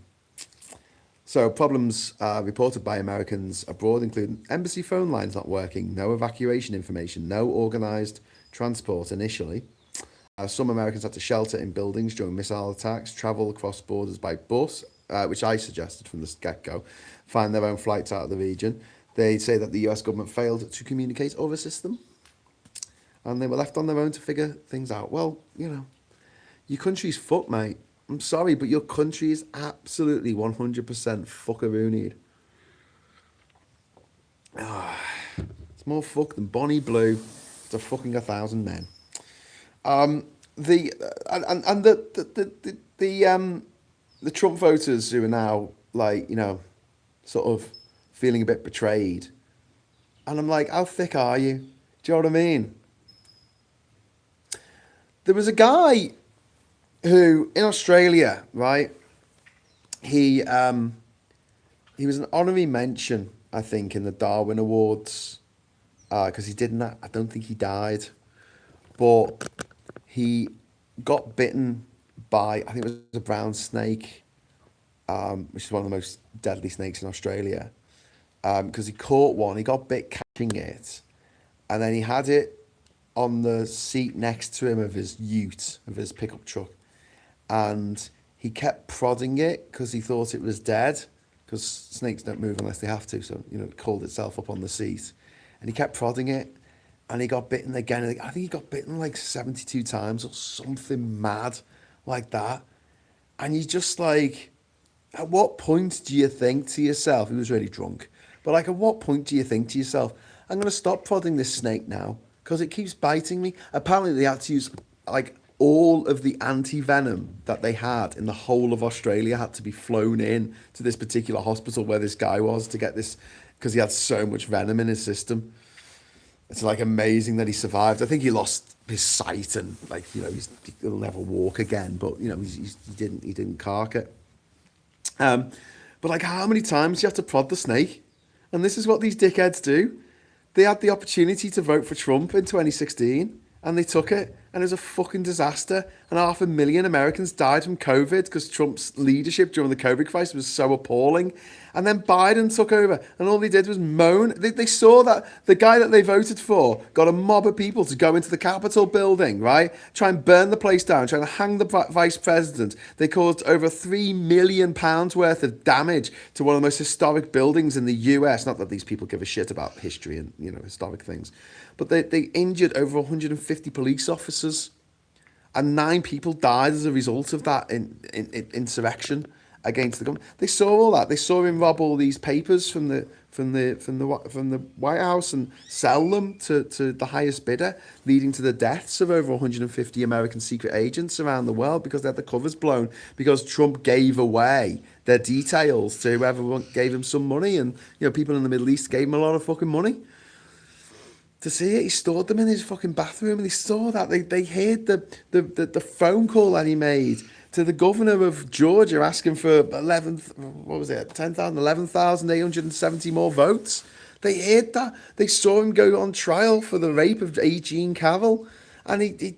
So problems reported by Americans abroad include embassy phone lines not working, no evacuation information, no organised transport initially. Some Americans had to shelter in buildings during missile attacks, travel across borders by bus, which I suggested from the get-go, find their own flights out of the region. They say that the US government failed to communicate over a system, and they were left on their own to figure things out. Well, your country's fucked, mate. I'm sorry, but your country is absolutely 100% fuckaroonied. It's more fucked than Bonnie Blue to fucking 1,000 men. The Trump voters who are now sort of feeling a bit betrayed, and I'm like, how thick are you? Do you know what I mean? There was a guy who in Australia, right? He was an honorary mention, I think, in the Darwin Awards because he didn't. I don't think he died, but he got bitten by, I think it was a brown snake, which is one of the most deadly snakes in Australia. Because he caught one, he got bit catching it, and then he had it on the seat next to him of his ute, of his pickup truck, and he kept prodding it because he thought it was dead, because snakes don't move unless they have to, so, it curled itself up on the seat, and he kept prodding it, and he got bitten again. I think he got bitten like 72 times or something mad like that, and you just like, at what point do you think to yourself, he was really drunk, but like, at what point do you think to yourself, I'm going to stop prodding this snake now because it keeps biting me? Apparently they had to use like all of the anti-venom that they had in the whole of Australia had to be flown in to this particular hospital where this guy was to get this, because he had so much venom in his system. It's like amazing that he survived. I think he lost his sight and like, he'll never walk again, but he didn't cark it. But like, how many times do you have to prod the snake? And this is what these dickheads do. They had the opportunity to vote for Trump in 2016 and they took it, and it was a fucking disaster. And 500,000 Americans died from COVID because Trump's leadership during the COVID crisis was so appalling. And then Biden took over, and all they did was moan. They saw that the guy that they voted for got a mob of people to go into the Capitol building, right? Try and burn the place down, trying to hang the vice president. They caused over £3 million worth of damage to one of the most historic buildings in the US. Not that these people give a shit about history and, historic things. But they injured over 150 police officers, and 9 people died as a result of that in insurrection against the government. They saw all that. They saw him rob all these papers from the White House and sell them to the highest bidder, leading to the deaths of over 150 American secret agents around the world because they had the covers blown because Trump gave away their details to whoever gave him some money, and people in the Middle East gave him a lot of fucking money. To see it, he stored them in his fucking bathroom, and they saw that. They heard the phone call that he made to the governor of Georgia asking for 11,870 more votes. They heard that. They saw him go on trial for the rape of Jean Carroll, and he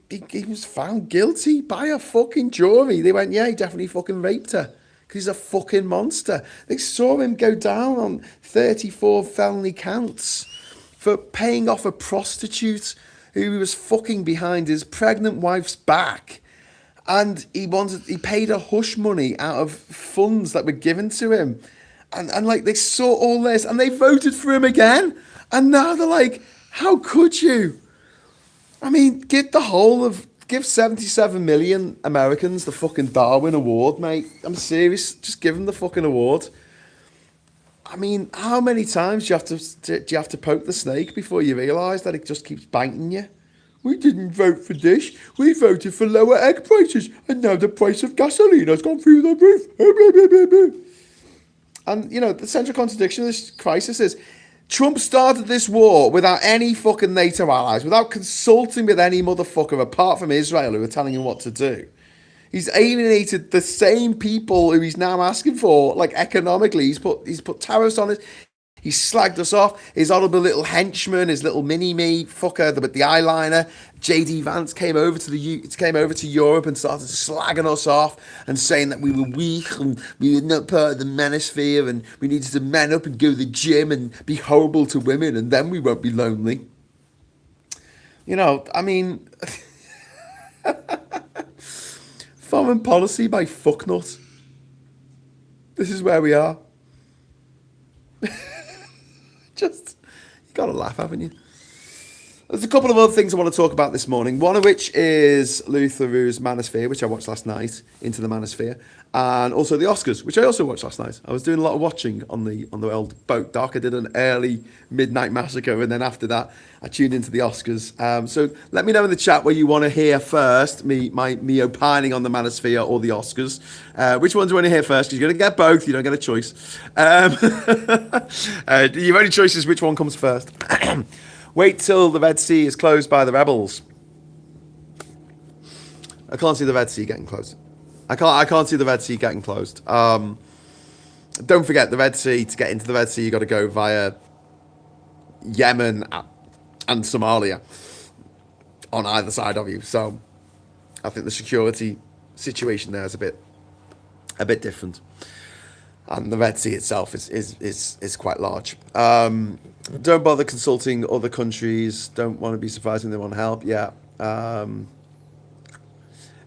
was found guilty by a fucking jury. They went, yeah, he definitely fucking raped her because he's a fucking monster. They saw him go down on 34 felony counts for paying off a prostitute who was fucking behind his pregnant wife's back. And he paid her hush money out of funds that were given to him. And like, they saw all this and they voted for him again. And now they're like, how could you? I mean, give 77 million Americans the fucking Darwin Award, mate. I'm serious. Just give them the fucking award. I mean, how many times do you have to poke the snake before you realise that it just keeps biting you? We didn't vote for this. We voted for lower egg prices, and now the price of gasoline has gone through the roof. And, the central contradiction of this crisis is Trump started this war without any fucking NATO allies, without consulting with any motherfucker apart from Israel who were telling him what to do. He's alienated the same people who he's now asking for, like economically. He's put tariffs on it. He slagged us off. His honourable little henchman, his little mini-me fucker with the eyeliner, JD Vance came over to Europe and started slagging us off and saying that we were weak and we were not part of the manosphere and we needed to man up and go to the gym and be horrible to women and then we won't be lonely. I mean... Foreign policy by fucknut. This is where we are. You gotta laugh, haven't you? There's a couple of other things I want to talk about this morning. One of which is Louis Theroux's Manosphere, which I watched last night, Into the Manosphere, and also the Oscars, which I also watched last night. I was doing a lot of watching on the old boat dock. I did an early midnight massacre, and then after that, I tuned into the Oscars. So let me know in the chat where you want to hear first, me opining on the Manosphere or the Oscars. Which ones do you want to hear first? Because you're going to get both. You don't get a choice. Your only choice is which one comes first. Wait till the Red Sea is closed by the rebels. I can't see the Red Sea getting closed. I can't see the Red Sea getting closed. Don't forget the Red Sea. To get into the Red Sea, you got to go via Yemen and Somalia on either side of you. So I think the security situation there is a bit different. And the Red Sea itself is quite large. Don't bother consulting other countries. Don't want to be surprised when they want help. Yeah.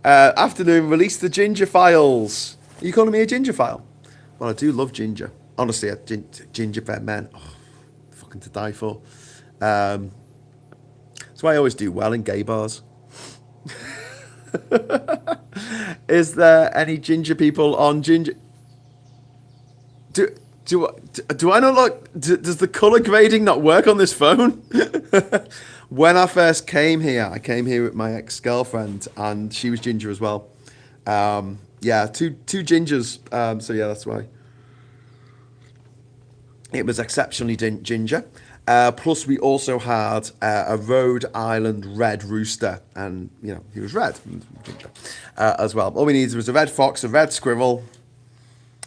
Afternoon, release the Jinja files. Are you calling me a Jinja file? Well, I do love Jinja. Honestly, gingerbread man. Oh, fucking to die for. That's why I always do well in gay bars. Is there any ginger people on Jinja? Do I not look? Does the color grading not work on this phone? When I first came here, I came here with my ex-girlfriend, and she was ginger as well. Yeah, two gingers. So yeah, that's why it was exceptionally ginger. Plus, we also had a Rhode Island red rooster, and you know he was red, ginger, as well. All we needed was a red fox, a red squirrel,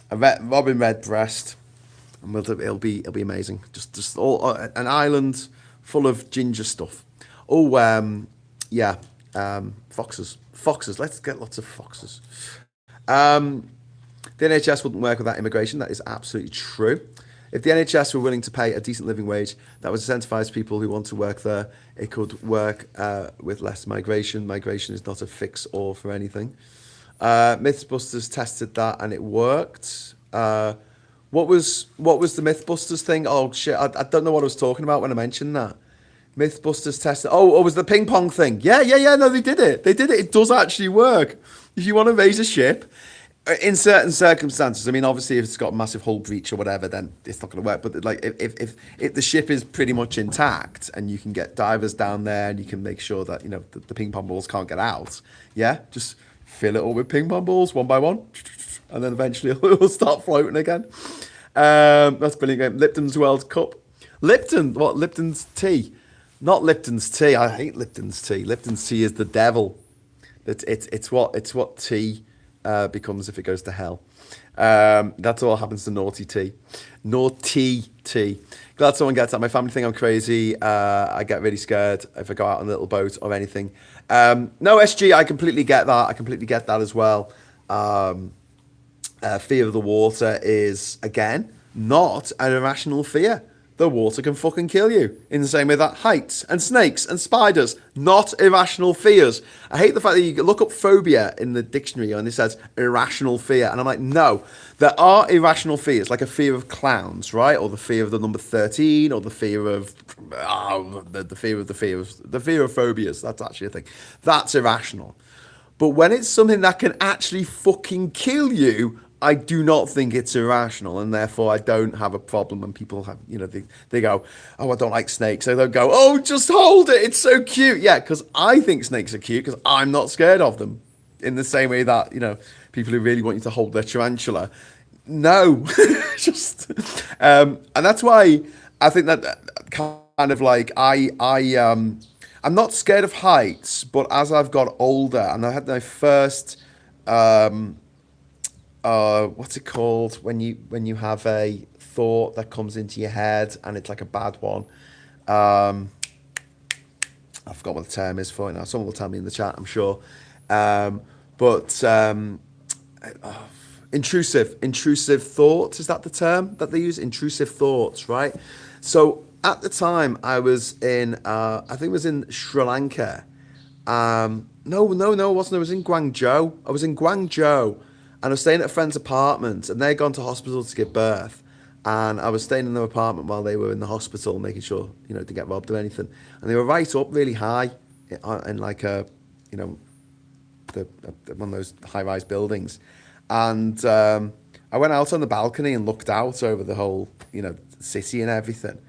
a robin redbreast, and it'll be amazing. Just all an island full of ginger stuff. Oh, yeah, foxes. Let's get lots of foxes. The NHS wouldn't work without immigration. That is absolutely true. If the NHS were willing to pay a decent living wage that would incentivise people who want to work there, it could work with less migration. Migration is not a fix-all for anything. Mythbusters tested that and it worked. What was the Mythbusters thing? Oh shit, I don't know what I was talking about when I mentioned that. Mythbusters tested. Oh, it was the ping pong thing. Yeah. No, they did it. It does actually work. If you want to raise a ship, in certain circumstances, I mean, obviously, if it's got a massive hull breach or whatever, then it's not going to work. But like, if the ship is pretty much intact and you can get divers down there and you can make sure that the ping pong balls can't get out, yeah, just fill it all with ping pong balls one by one, and then eventually it'll start floating again. That's brilliant game. Lipton's World Cup. Lipton, what? Lipton's tea, not Lipton's tea. I hate Lipton's tea. Lipton's tea is the devil. It's what tea becomes if it goes to hell. That's all happens to naughty tea. Naughty tea. Glad someone gets that. My family think I'm crazy. I get really scared if I go out on a little boat or anything. No, SG, I completely get that. I completely get that as well. Fear of the water is, again, not an irrational fear. The water can fucking kill you. In the same way that heights and snakes and spiders, not irrational fears. I hate the fact that you look up phobia in the dictionary and it says irrational fear. And I'm like, no, there are irrational fears, like a fear of clowns, right? Or the fear of the number 13, or the fear of the fear of phobias. That's actually a thing. That's irrational. But when it's something that can actually fucking kill you, I do not think it's irrational, and therefore I don't have a problem when people have, they go, oh, I don't like snakes. So they'll go, oh, just hold it. It's so cute. Yeah, because I think snakes are cute because I'm not scared of them. In the same way that, people who really want you to hold their tarantula, no. And that's why I think that kind of like I'm not scared of heights, but as I've got older and I had my first... what's it called when you have a thought that comes into your head and it's like a bad one? I forgot what the term is for it now. Someone will tell me in the chat, I'm sure. Intrusive thoughts, is that the term that they use? Intrusive thoughts, right? So at the time I was in, I think it was in Sri Lanka. No, it wasn't. I was in Guangzhou. And I was staying at a friend's apartment, and they'd gone to hospital to give birth. And I was staying in their apartment while they were in the hospital, making sure, to get robbed or anything. And they were right up really high in like one of those high-rise buildings. And I went out on the balcony and looked out over the whole, city and everything.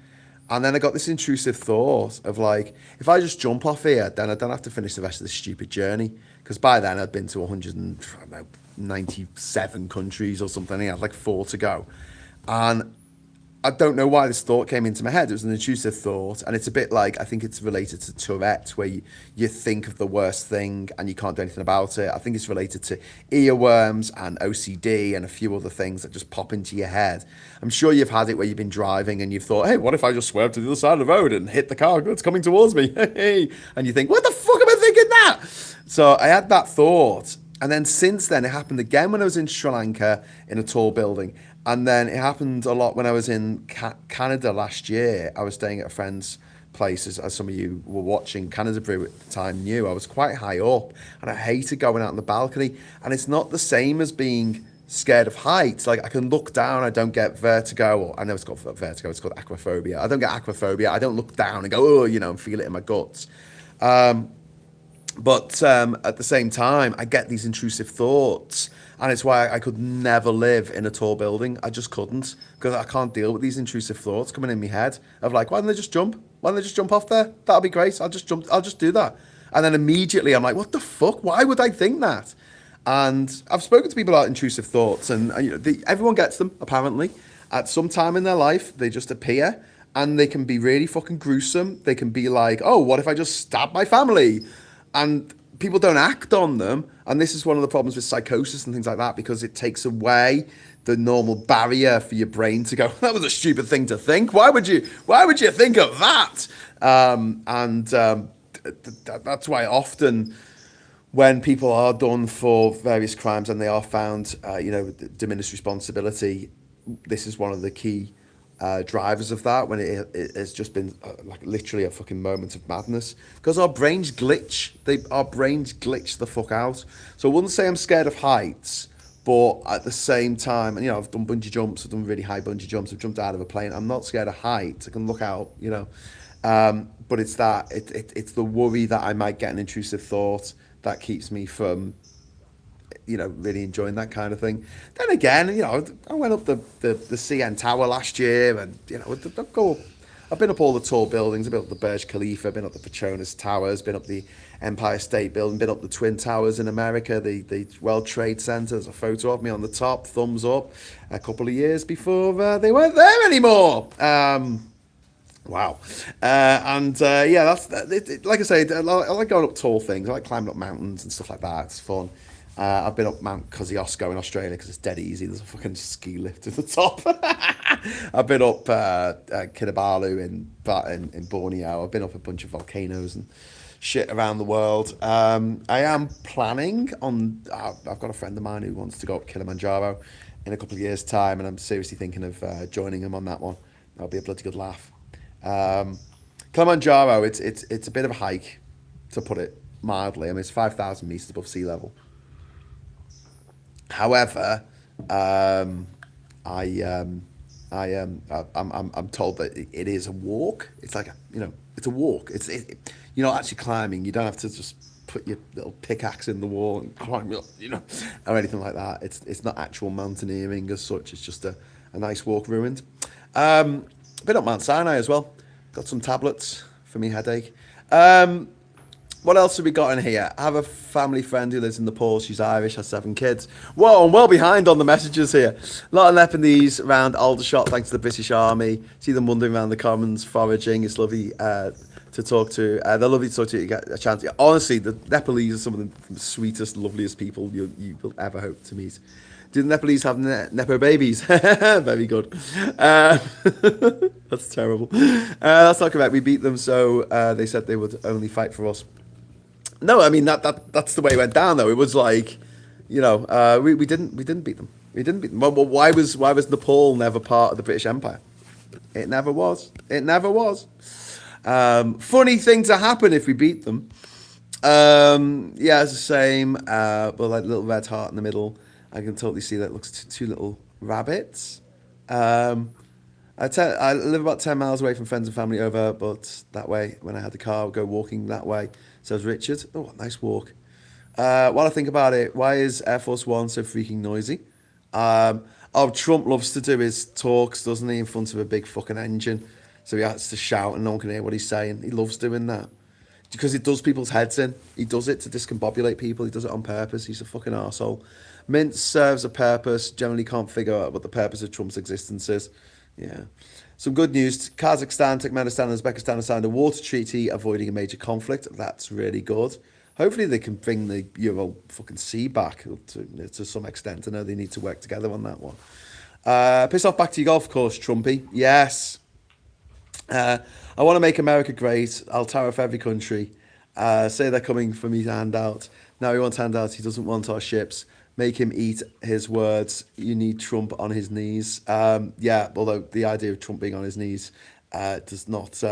And then I got this intrusive thought of like, if I just jump off here, then I don't have to finish the rest of this stupid journey. Because by then I'd been to 197 countries or something. I had like 4 to go. And I don't know why this thought came into my head. It was an intrusive thought. And it's a bit like, I think it's related to Tourette's, where you think of the worst thing and you can't do anything about it. I think it's related to earworms and OCD and a few other things that just pop into your head. I'm sure you've had it where you've been driving and you've thought, hey, what if I just swerve to the other side of the road and hit the car that's coming towards me? Hey. And you think, what the fuck am I thinking that? So I had that thought. And then since then, it happened again when I was in Sri Lanka in a tall building. And then it happened a lot when I was in Canada last year. I was staying at a friend's place, as some of you were watching Canada Brew at the time knew. I was quite high up and I hated going out on the balcony. And it's not the same as being scared of heights. Like I can look down, I don't get vertigo. Or I know it's called vertigo, it's called aquaphobia. I don't get aquaphobia. I don't look down and go, oh, and feel it in my guts. But at the same time, I get these intrusive thoughts. And it's why I could never live in a tall building. I just couldn't, because I can't deal with these intrusive thoughts coming in my head of like, why don't they just jump? Why don't they just jump off there? That'll be great. I'll just jump. I'll just do that. And then immediately I'm like, what the fuck? Why would I think that? And I've spoken to people about intrusive thoughts, and everyone gets them apparently at some time in their life. They just appear, and they can be really fucking gruesome. They can be like, oh, what if I just stab my family? And people don't act on them. And this is one of the problems with psychosis and things like that, because it takes away the normal barrier for your brain to go, that was a stupid thing to think. Why would you think of that? That's why often when people are done for various crimes and they are found, diminished responsibility, this is one of the key drivers of that, when it has just been like literally a fucking moment of madness, because our brains glitch. Our brains glitch the fuck out. So I wouldn't say I'm scared of heights, but at the same time, and I've done bungee jumps, I've done really high bungee jumps, I've jumped out of a plane. I'm not scared of heights. I can look out, but it's that it's the worry that I might get an intrusive thought that keeps me from really enjoying that kind of thing. Then again, I went up the CN Tower last year, and I've been up all the tall buildings. I've been up the Burj Khalifa, been up the Petronas Towers, been up the Empire State Building, been up the Twin Towers in America, the World Trade Center. There's a photo of me on the top, thumbs up, a couple of years before they weren't there anymore. Wow. That's like I say, I like going up tall things. I like climbing up mountains and stuff like that. It's fun. I've been up Mount Kosciuszko in Australia because it's dead easy. There's a fucking ski lift to the top. I've been up Kinabalu in Borneo. I've been up a bunch of volcanoes and shit around the world. I am planning on... I've got a friend of mine who wants to go up Kilimanjaro in a couple of years' time, and I'm seriously thinking of joining him on that one. That'll be a bloody good laugh. Kilimanjaro, it's a bit of a hike, to put it mildly. I mean, it's 5,000 meters above sea level. However, I'm told that it is a walk. It's like it's a walk. You're not actually climbing. You don't have to just put your little pickaxe in the wall and climb up, or anything like that. It's not actual mountaineering as such. It's just a nice walk ruined. Been up Mount Sinai as well. Got some tablets for me headache. What else have we got in here? I have a family friend who lives in Nepal. She's Irish, has 7 kids. Whoa, I'm well behind on the messages here. A lot of Nepalese around Aldershot, thanks to the British Army. See them wandering around the commons, foraging. It's lovely to talk to. They're lovely to talk to. You get a chance. Honestly, the Nepalese are some of the sweetest, loveliest people you will ever hope to meet. Do the Nepalese have Nepo babies? Very good. That's terrible. That's not correct. We beat them, so they said they would only fight for us. No, I mean that's the way it went down though. It was like, we didn't beat them. We didn't beat them. Well, why was Nepal never part of the British Empire? It never was. It never was. Funny thing to happen if we beat them. It's the same. Well, like little red heart in the middle. I can totally see that. It looks 2 little rabbits. I live about 10 miles away from friends and family over, but that way, when I had the car, I would go walking that way. Says Richard. Oh, nice walk. While I think about it, why is Air Force One so freaking noisy? Trump loves to do his talks, doesn't he, in front of a big fucking engine. So he has to shout and no one can hear what he's saying. He loves doing that. Because it does people's heads in. He does it to discombobulate people. He does it on purpose. He's a fucking arsehole. Mint serves a purpose. Generally can't figure out what the purpose of Trump's existence is. Yeah. Some good news. Kazakhstan, Turkmenistan and Uzbekistan have signed a water treaty avoiding a major conflict. That's really good. Hopefully they can bring the Ural fucking Sea back to some extent. I know they need to work together on that one. Piss off back to your golf course, Trumpy. Yes. I want to make America great. I'll tariff every country. Say they're coming for me to hand out. Now he wants handouts. He doesn't want our ships. Make him eat his words. You need Trump on his knees. Yeah, although the idea of Trump being on his knees does not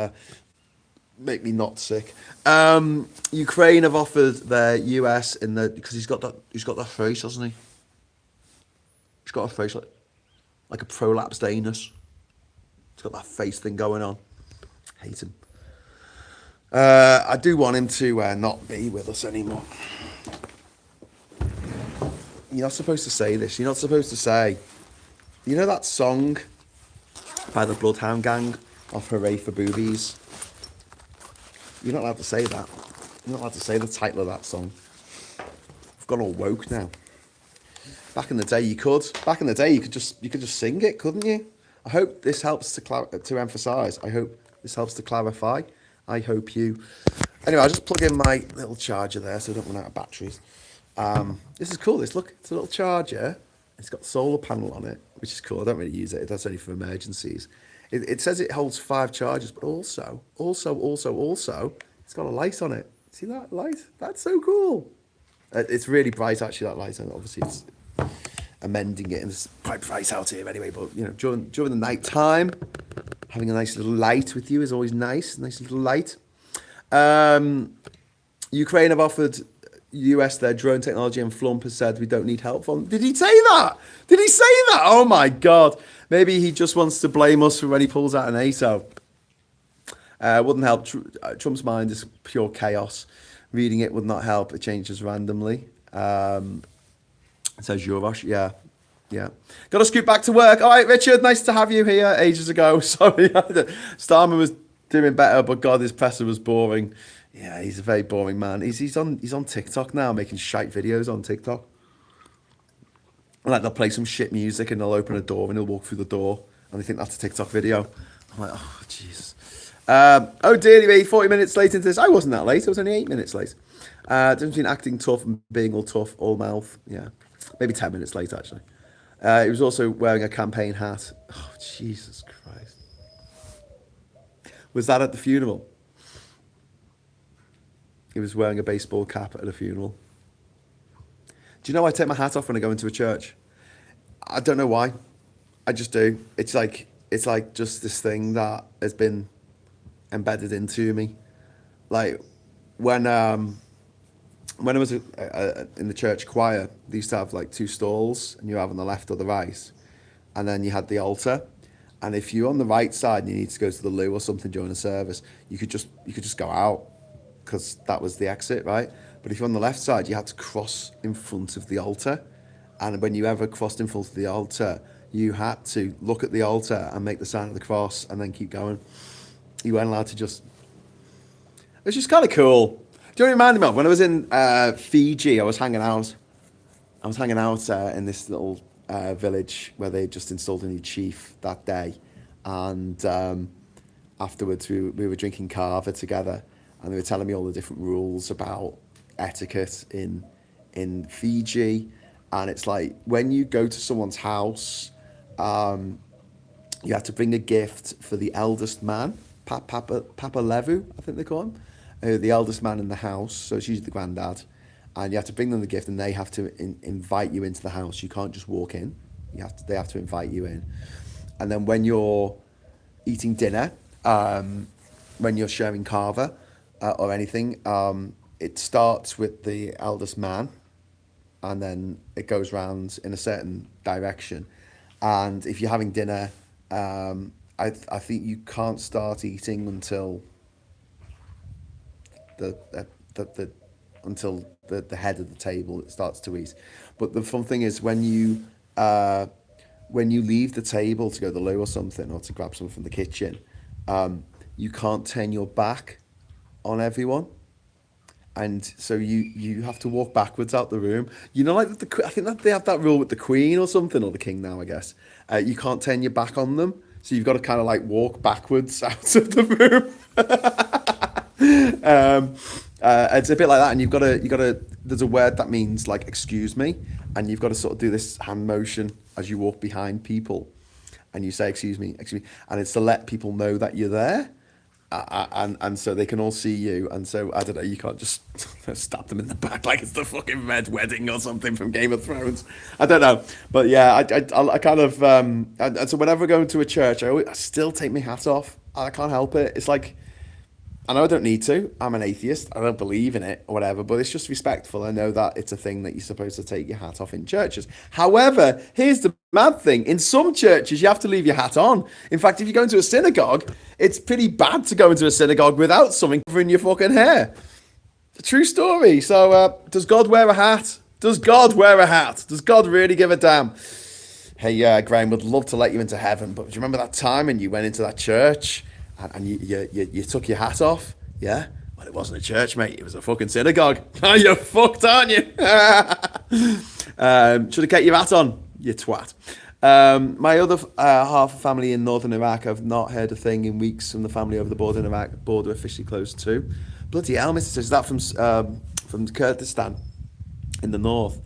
make me not sick. Ukraine have offered their US in the because he's got that face, hasn't he? He's got a face like a prolapsed anus. He's got that face thing going on. Hate him. I do want him to not be with us anymore. You're not supposed to say this. You're not supposed to say, you know that song by the Bloodhound Gang of Hooray for Boobies? You're not allowed to say that. You're not allowed to say the title of that song. I've gone all woke now. Back in the day, you could. Back in the day, you could just sing it, couldn't you? I hope this helps to emphasise. I hope this helps to clarify. I hope you. Anyway, I'll just plug in my little charger there so I don't run out of batteries. This is cool. Look, it's a little charger. It's got a solar panel on it, which is cool. I don't really use it. That's only for emergencies. It says it holds 5 chargers, but also, it's got a light on it. See that light? That's so cool. It's really bright, actually, that light. And obviously, it's amending it, and it's quite bright out here anyway. But you know, during the night time, having a nice little light with you is always nice. Nice little light. Ukraine have offered US their drone technology, and Flump has said we don't need help from. Did he say that? Did he say that? Oh my God. Maybe he just wants to blame us for when he pulls out an NATO. Wouldn't help. Trump's mind is pure chaos. Reading it would not help. It changes randomly. Says Yurosh. Yeah. Got to scoot back to work. All right, Richard, nice to have you here ages ago. Sorry. Starmer was doing better, but God, his presser was boring. Yeah, he's a very boring man. He's on TikTok now, making shite videos on TikTok. Like they'll play some shit music and they'll open a door and he'll walk through the door and they think that's a TikTok video. I'm like, oh Jesus. Oh dearly me, 40 minutes late into this. I wasn't that late. I was only 8 minutes late. Difference between acting tough and being all tough, all mouth. Yeah, maybe 10 minutes late actually. He was also wearing a campaign hat. Oh Jesus Christ. Was that at the funeral? He was wearing a baseball cap at a funeral. Do you know I take my hat off when I go into a church? I don't know why. I just do. It's like just this thing that has been embedded into me. Like when I was in the church choir, they used to have like 2 stalls, and you have on the left or the right, and then you had the altar. And if you're on the right side and you need to go to the loo or something during a service, you could just go out, because that was the exit, right? But if you're on the left side, you had to cross in front of the altar. And when you ever crossed in front of the altar, you had to look at the altar and make the sign of the cross and then keep going. You weren't allowed to just... It was just kind of cool. Do you know what it reminded me of? When I was in Fiji, I was hanging out in this little village where they just installed a new chief that day. And afterwards, we were drinking kava together. And they were telling me all the different rules about etiquette in Fiji. And it's like, when you go to someone's house, you have to bring a gift for the eldest man, Papa Levu, I think they call him, the eldest man in the house. So it's usually the granddad. And you have to bring them the gift, and they have to invite you into the house. You can't just walk in. They have to invite you in. And then when you're eating dinner, when you're sharing kava, or anything, it starts with the eldest man, and then it goes round in a certain direction. And if you're having dinner, I think you can't start eating until the head of the table starts to eat. But the fun thing is when you leave the table to go to the loo or something, or to grab something from the kitchen, you can't turn your back on everyone, and so you have to walk backwards out the room. You know, like I think that they have that rule with the Queen or something, or the King now, I guess. You can't turn your back on them, so you've got to kind of like walk backwards out of the room. It's a bit like that, and you've got to. There's a word that means like excuse me, and you've got to sort of do this hand motion as you walk behind people, and you say excuse me, and it's to let people know that you're there. and so they can all see you, and so I don't know, you can't just stab them in the back like it's the fucking Red Wedding or something from Game of Thrones. I don't know, but yeah, I kind of and so whenever I go into a church, I still take my hat off. I can't help it. It's like, I know I don't need to. I'm an atheist. I don't believe in it or whatever, but it's just respectful. I know that it's a thing that you're supposed to take your hat off in churches. However, here's the mad thing. In some churches, you have to leave your hat on. In fact, if you go into a synagogue, it's pretty bad to go into a synagogue without something covering your fucking hair. True story. So, does God wear a hat? Does God wear a hat? Does God really give a damn? Hey, Graham, would love to let you into heaven, but do you remember that time when you went into that church and you took your hat off? Yeah? Well, it wasn't a church, mate. It was a fucking synagogue. You're fucked, aren't you? Should have kept your hat on, you twat. My other half family in northern Iraq, I've not heard a thing in weeks from the family over the border in Iraq. Border officially closed too. Bloody hell, Mr. Is that from Kurdistan in the north?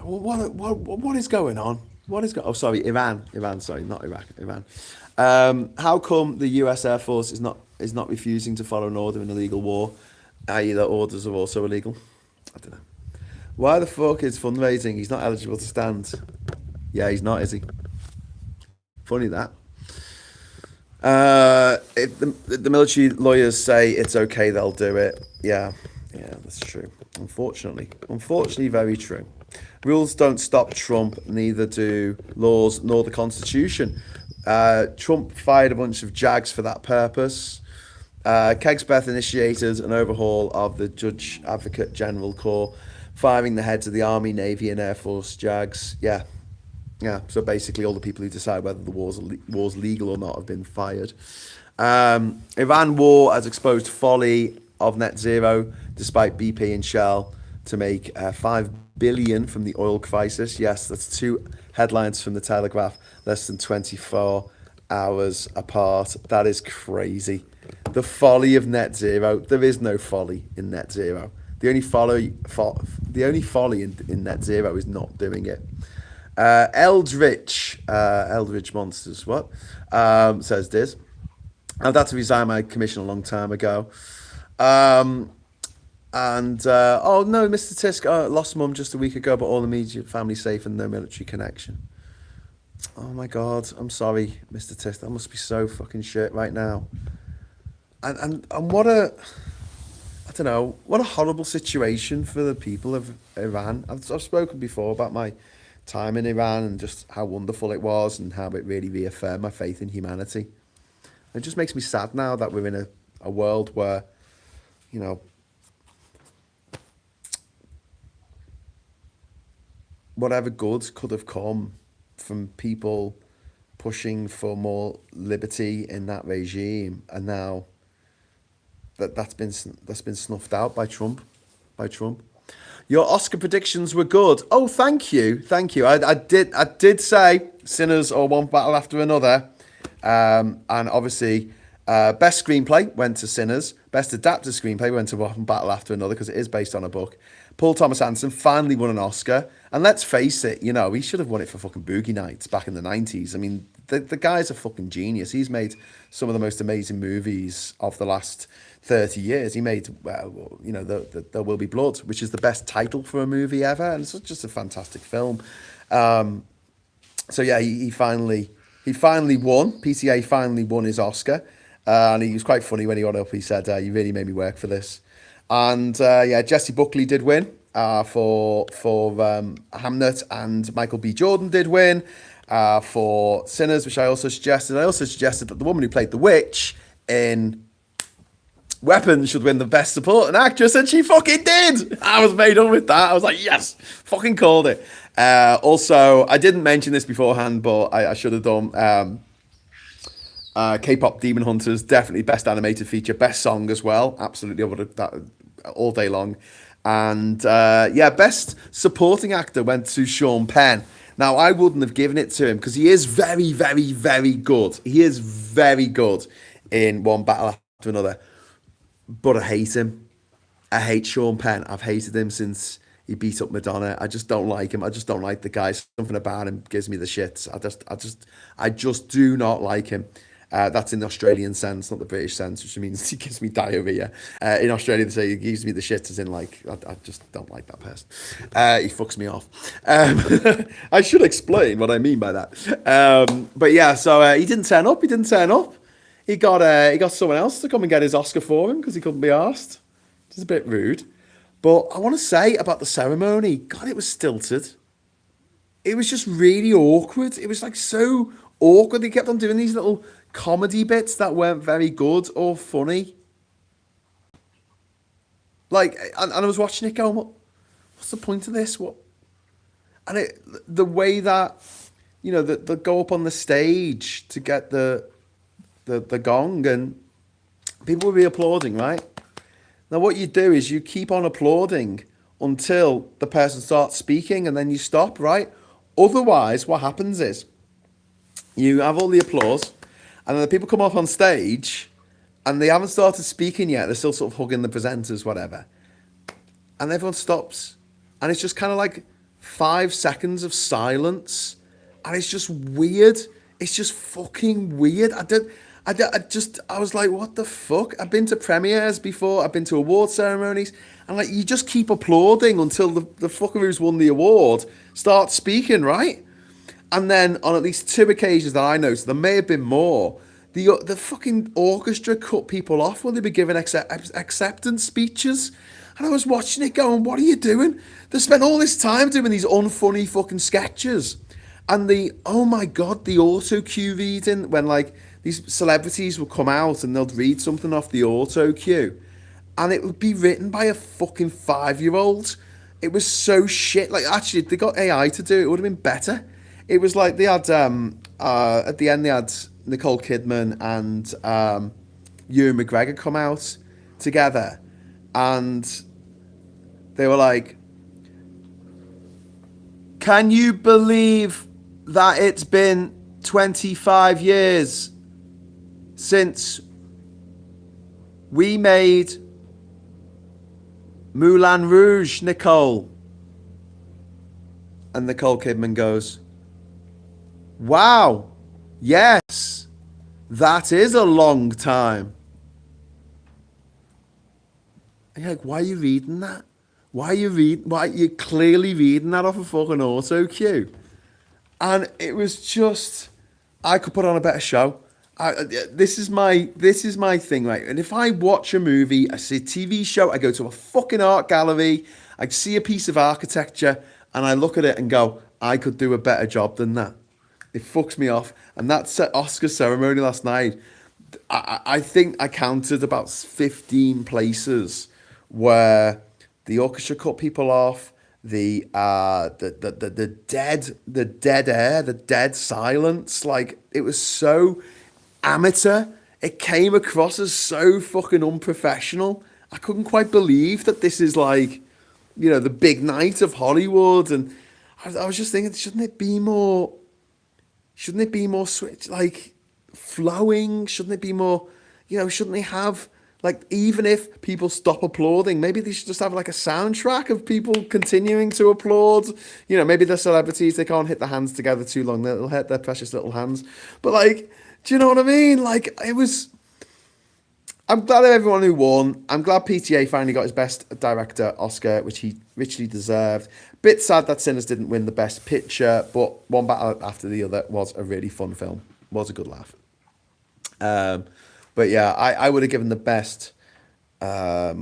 What is going on? Oh, sorry, Iran. Sorry, not Iraq. Iran. How come the U.S. Air Force is not refusing to follow an order in a legal war, i.e. that orders are also illegal? I don't know. Why the fuck is fundraising? He's not eligible to stand. Yeah, he's not, is he? Funny that. If the military lawyers say it's okay, they'll do it. Yeah, that's true. Unfortunately, very true. Rules don't stop Trump, neither do laws nor the Constitution. Trump fired a bunch of JAGs for that purpose. Kegsbeth initiated an overhaul of the Judge Advocate General Corps, firing the heads of the Army, Navy and Air Force JAGs. Yeah. So basically all the people who decide whether the war's legal or not have been fired. Iran war has exposed folly of net zero, despite BP and Shell to make 5 billion from the oil crisis. Yes, that's two headlines from the Telegraph, less than 24 hours apart. That is crazy. The folly of net zero. There is no folly in net zero. The only folly in net zero is not doing it. Eldritch Monsters, what? Says this. I've had to resign my commission a long time ago. Oh no, Mr. Tisk lost mum just a week ago, but all immediate family safe and no military connection. Oh my God, I'm sorry, Mr. Tisk. That must be so fucking shit right now. And what a, I don't know, what a horrible situation for the people of Iran. I've spoken before about my time in Iran and just how wonderful it was and how it really reaffirmed my faith in humanity. It just makes me sad now that we're in a world where, you know, whatever good could have come from people pushing for more liberty in that regime, and now that's been snuffed out by Trump. Your Oscar predictions were good. Oh, thank you. I did say Sinners or One Battle After Another, and obviously best screenplay went to Sinners. Best adapted screenplay went to One Battle After Another because it is based on a book. Paul Thomas Anderson finally won an Oscar, and let's face it, you know, he should have won it for fucking Boogie Nights back in the 90s. I mean, the guy's a fucking genius. He's made some of the most amazing movies of the last 30 years. He made, you know, There Will Be Blood, which is the best title for a movie ever, and it's just a fantastic film. So yeah, he finally won. PTA finally won his Oscar, and he was quite funny when he got up. He said, "You really made me work for this." And yeah, Jessie Buckley did win for Hamnet, and Michael B. Jordan did win for Sinners, which I also suggested. I also suggested that the woman who played the witch in Weapons should win the Best Supporting Actress, and she fucking did. I was made up with that. I was like, yes, fucking called it. Also, I didn't mention this beforehand, but I should have done. K-pop Demon Hunters, definitely best animated feature, best song as well. Absolutely, I would have that all day long. And yeah, best supporting actor went to Sean Penn. Now, I wouldn't have given it to him because he is very, very, very good. He is very good in One Battle After Another. But I hate him. I hate Sean Penn. I've hated him since he beat up Madonna. I just don't like him. I just don't like the guy. Something about him gives me the shits. I just do not like him. That's in the Australian sense, not the British sense, which means he gives me diarrhea. In Australia, they say he gives me the shit, as in like, I just don't like that person. He fucks me off. I should explain what I mean by that. But yeah, so he didn't turn up. He didn't turn up. He got someone else to come and get his Oscar for him because he couldn't be asked. Which is a bit rude. But I want to say about the ceremony, God, it was stilted. It was just really awkward. It was like so awkward. They kept on doing these little comedy bits that weren't very good or funny. Like, and I was watching it going, what's the point of this? What? And the way that, they go up on the stage to get the gong and people will be applauding, right? Now, what you do is you keep on applauding until the person starts speaking and then you stop, right? Otherwise, what happens is you have all the applause and then the people come up on stage and they haven't started speaking yet. They're still sort of hugging the presenters, whatever. And everyone stops. And it's just kind of like 5 seconds of silence. And it's just weird. It's just fucking weird. I was like, what the fuck? I've been to premieres before. I've been to award ceremonies. And like, you just keep applauding until the fucker who's won the award starts speaking, right? And then on at least 2 occasions that I noticed, there may have been more, the fucking orchestra cut people off when they were giving acceptance speeches. And I was watching it going, what are you doing? They spent all this time doing these unfunny fucking sketches. And oh my God, the auto cue reading, when like these celebrities would come out and they'd read something off the auto cue. And it would be written by a fucking 5-year-old. It was so shit. Like, actually, they got AI to do it. It would have been better. It was like they had, at the end, they had Nicole Kidman and Ewan McGregor come out together. And they were like, can you believe that it's been 25 years since we made Moulin Rouge, Nicole? And Nicole Kidman goes, wow, yes, that is a long time. And you're like, why are you reading that? Why are you clearly reading that off a fucking auto cue? And it was just, I could put on a better show. This is my thing, right? And if I watch a movie, I see a TV show, I go to a fucking art gallery, I see a piece of architecture, and I look at it and go, I could do a better job than that. It fucks me off. And that Oscar ceremony last night, I think I counted about 15 places where the orchestra cut people off, the dead air, the dead silence. Like, it was so amateur. It came across as so fucking unprofessional. I couldn't quite believe that this is like, the big night of Hollywood. And I was just thinking, shouldn't it be more switch, like flowing? Shouldn't it be more, shouldn't they have, like, even if people stop applauding, maybe they should just have like a soundtrack of people continuing to applaud. Maybe the celebrities, they can't hit their hands together too long. They'll hurt their precious little hands. But like, do you know what I mean? Like, I'm glad of everyone who won. I'm glad PTA finally got his Best Director Oscar, which he richly deserved. Bit sad that Sinners didn't win the Best Picture, but one battle after the other was a really fun film. Was a good laugh. But yeah, I would have given the best. I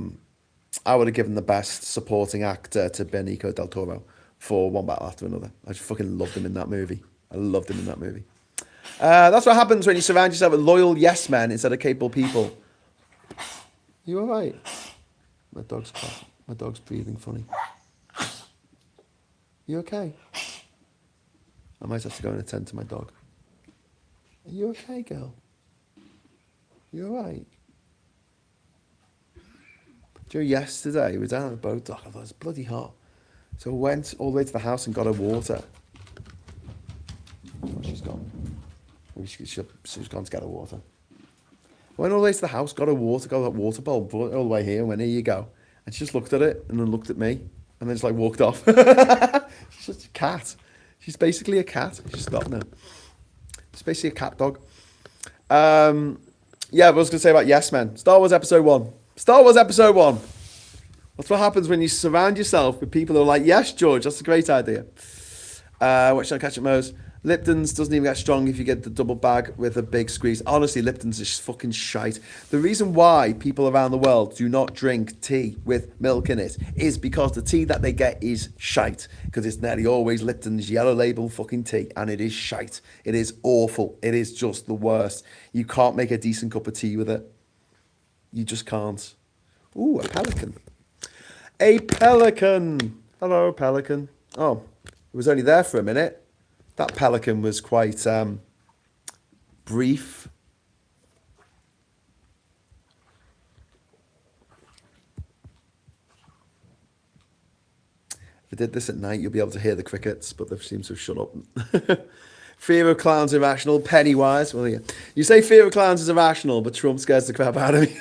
would have given the Best Supporting Actor to Benicio del Toro for One Battle After Another. I just fucking loved him in that movie. I loved him in that movie. That's what happens when you surround yourself with loyal yes men instead of capable people. You all right? My dog's coughing. My dog's breathing funny. You okay? I might have to go and attend to my dog. Are you okay, girl? You all right? Do you know, yesterday we were down at the boat dock. I thought it was bloody hot. So I went all the way to the house and got her water. Oh, she's gone. Maybe she's gone to get her water. I went all the way to the house, got her water, got that water bowl, brought it all the way here, and went, here you go. And she just looked at it and then looked at me and then just like walked off. She's just a cat. She's basically a cat. She's stopped now. It's basically a cat dog. Yeah, but I was going to say about Yes Men. Star Wars Episode 1. Star Wars Episode 1. That's what happens when you surround yourself with people who are like, yes, George, that's a great idea. What should I catch at most? Lipton's doesn't even get strong if you get the double bag with a big squeeze. Honestly, Lipton's is fucking shite. The reason why people around the world do not drink tea with milk in it is because the tea that they get is shite. Because it's nearly always Lipton's yellow label fucking tea, and it is shite. It is awful. It is just the worst. You can't make a decent cup of tea with it. You just can't. Ooh, a pelican. A pelican. Hello, pelican. Oh, it was only there for a minute. That pelican was quite brief. If I did this at night, you'll be able to hear the crickets, but they seem to have shut up. Fear of clowns irrational. Pennywise. Well, yeah. You say fear of clowns is irrational, but Trump scares the crap out of me.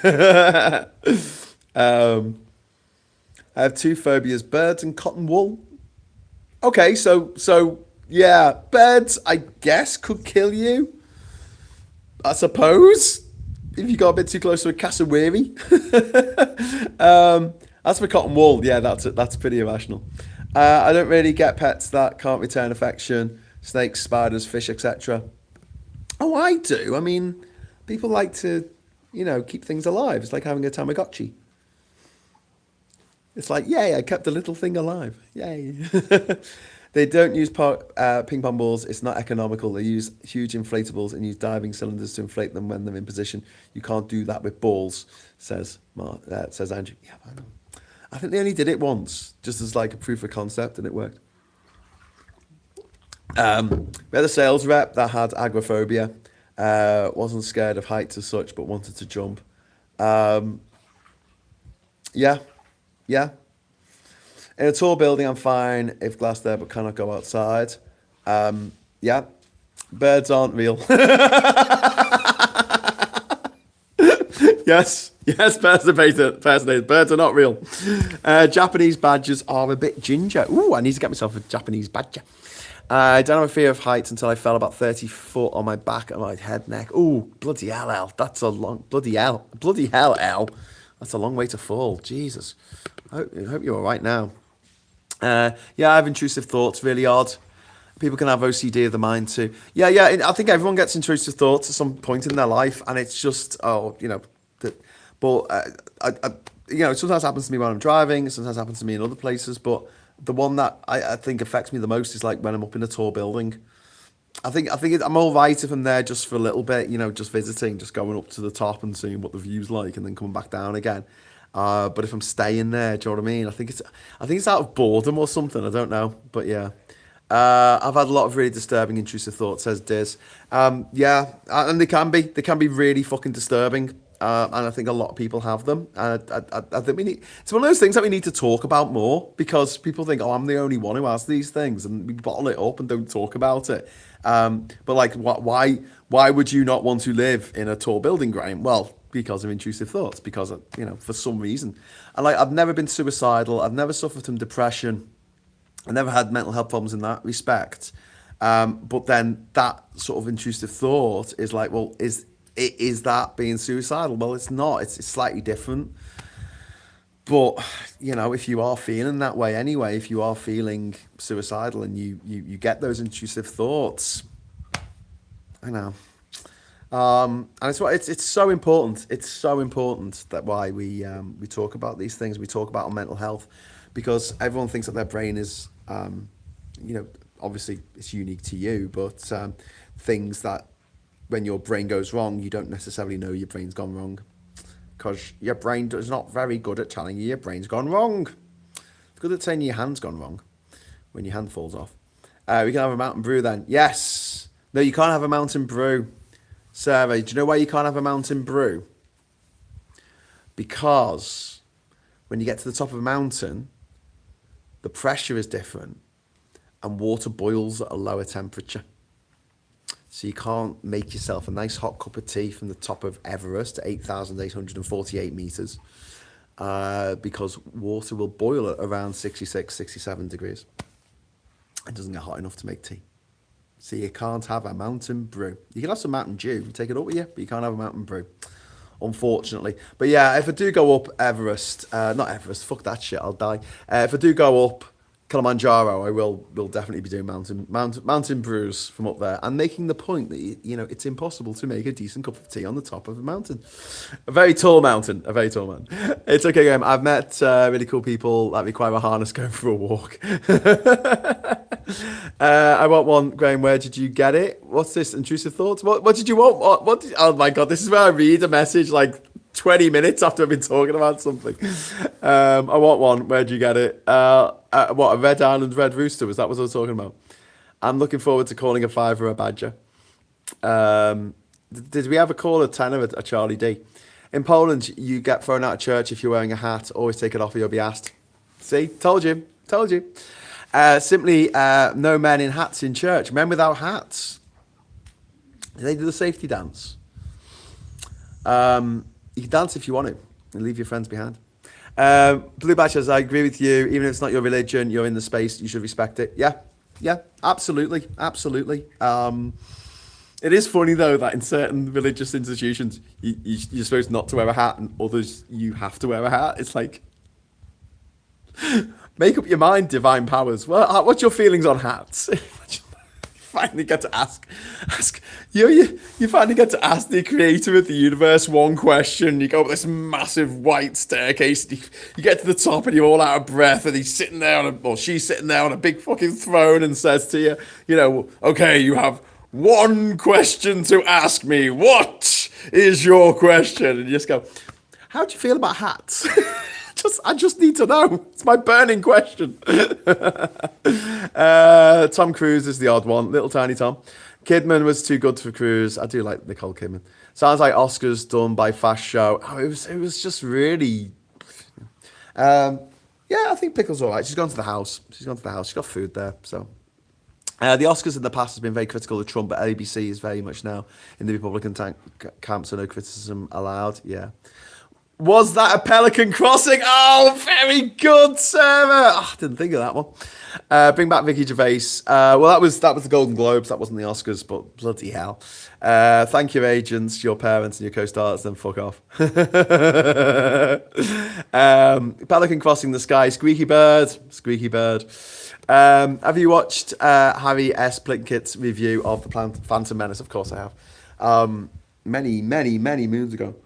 I have two phobias: birds and cotton wool. Okay, so yeah, birds, I guess, could kill you. I suppose if you got a bit too close to a cassowary. As for cotton wool, yeah, that's pretty irrational. I don't really get pets that can't return affection: snakes, spiders, fish, etc. Oh, I do. I mean, people like to, keep things alive. It's like having a Tamagotchi. It's like, yay, I kept a little thing alive. Yay. They don't use ping pong balls. It's not economical. They use huge inflatables and use diving cylinders to inflate them when they're in position. You can't do that with balls, says Andrew. Yeah, I know. I think they only did it once, just as like a proof of concept, and it worked. We had a sales rep that had agoraphobia, wasn't scared of heights as such, but wanted to jump. Yeah. In a tall building, I'm fine if glass there, but cannot go outside. Yeah. Birds aren't real. Yes, personated. Birds are not real. Japanese badgers are a bit ginger. Ooh, I need to get myself a Japanese badger. I don't have a fear of heights until I fell about 30 foot on my back and my head, neck. Ooh, bloody hell, Al. That's a long... Bloody hell, Al. That's a long way to fall. Jesus. I hope you're all right now. Yeah, I have intrusive thoughts. Really odd. People can have OCD of the mind too. Yeah. I think everyone gets intrusive thoughts at some point in their life, and it's just, sometimes happens to me when I'm driving. Sometimes happens to me in other places. But the one that I think affects me the most is like when I'm up in a tall building. I think I'm all right if I'm there just for a little bit, just visiting, just going up to the top and seeing what the view's like, and then coming back down again. But if I'm staying there, do you know what I mean? I think it's out of boredom or something. I don't know, but yeah. I've had a lot of really disturbing intrusive thoughts, says Diz. Yeah, and they can be really fucking disturbing. And I think a lot of people have them. I think it's one of those things that we need to talk about more, because people think, oh, I'm the only one who has these things, and we bottle it up and don't talk about it. But like, why would you not want to live in a tall building, Graham? Well, because of intrusive thoughts, because of, for some reason. And like, I've never been suicidal. I've never suffered from depression. I never had mental health problems in that respect. But then that sort of intrusive thought is like, well, is that being suicidal? Well, it's not. It's slightly different. But, if you are feeling that way anyway, if you are feeling suicidal and you get those intrusive thoughts, I know. And it's so important. It's so important that why we talk about these things. We talk about our mental health, because everyone thinks that their brain is, obviously it's unique to you, but things that when your brain goes wrong, you don't necessarily know your brain's gone wrong, because your brain is not very good at telling you your brain's gone wrong. It's good at saying your hand's gone wrong when your hand falls off. We can have a mountain brew then. Yes. No, you can't have a mountain brew. Sarah, do you know why you can't have a mountain brew? Because when you get to the top of a mountain, the pressure is different and water boils at a lower temperature. So you can't make yourself a nice hot cup of tea from the top of Everest at 8,848 meters, because water will boil at around 66, 67 degrees. It doesn't get hot enough to make tea. So you can't have a mountain brew. You can have some Mountain Dew, you take it up with you, but you can't have a mountain brew, unfortunately. But yeah, if I do go up Everest, not Everest, fuck that shit, I'll die. If I do go up Kilimanjaro, I will definitely be doing mountain brews from up there, and making the point that it's impossible to make a decent cup of tea on the top of a mountain, a very tall mountain, a very tall man. It's okay, Graham. I've met really cool people that require a harness going for a walk. I want one, Graham. Where did you get it? What's this? Intrusive thoughts. What did you want? Oh my god, this is where I read a message like 20 minutes after I've been talking about something. I want one. Where'd you get it? What, a Red Island Red Rooster? Was that what I was talking about? I'm looking forward to calling a fiver a badger. Did we ever call a tenner a Charlie D? In Poland, you get thrown out of church if you're wearing a hat. Always take it off or you'll be asked. See? Told you. Told you. Simply, no men in hats in church. Men without hats. They do the safety dance. You can dance if you want to and leave your friends behind. Blue Badge says, I agree with you. Even if it's not your religion, you're in the space, you should respect it. Yeah, absolutely. Absolutely. It is funny, though, that in certain religious institutions, you're supposed not to wear a hat, and others, you have to wear a hat. It's like, make up your mind, divine powers. Well, what's your feelings on hats? Finally get to ask you finally get to ask the creator of the universe one question. You go up this massive white staircase, and you get to the top and you're all out of breath, and he's sitting there she's sitting there on a big fucking throne and says to you, okay, you have one question to ask me. What is your question? And you just go, how do you feel about hats? I just need to know. It's my burning question. Tom Cruise is the odd one. Little tiny Tom. Kidman was too good for Cruise. I do like Nicole Kidman. Sounds like Oscars done by Fast Show. Oh, it was just really... yeah, I think Pickle's all right. She's gone to the house. She's got food there, so... the Oscars in the past has been very critical of Trump, but ABC is very much now in the Republican camp, so no criticism allowed. Yeah. Was that a Pelican crossing? Oh, very good, Sarah. Oh, I didn't think of that one. Bring back Ricky Gervais. Well, that was the Golden Globes. That wasn't the Oscars, but bloody hell. Thank your agents, your parents, and your co-stars. Then fuck off. Pelican crossing the sky. Squeaky bird. Squeaky bird. Have you watched Harry S. Plinkett's review of the Phantom Menace? Of course I have. Many moons ago.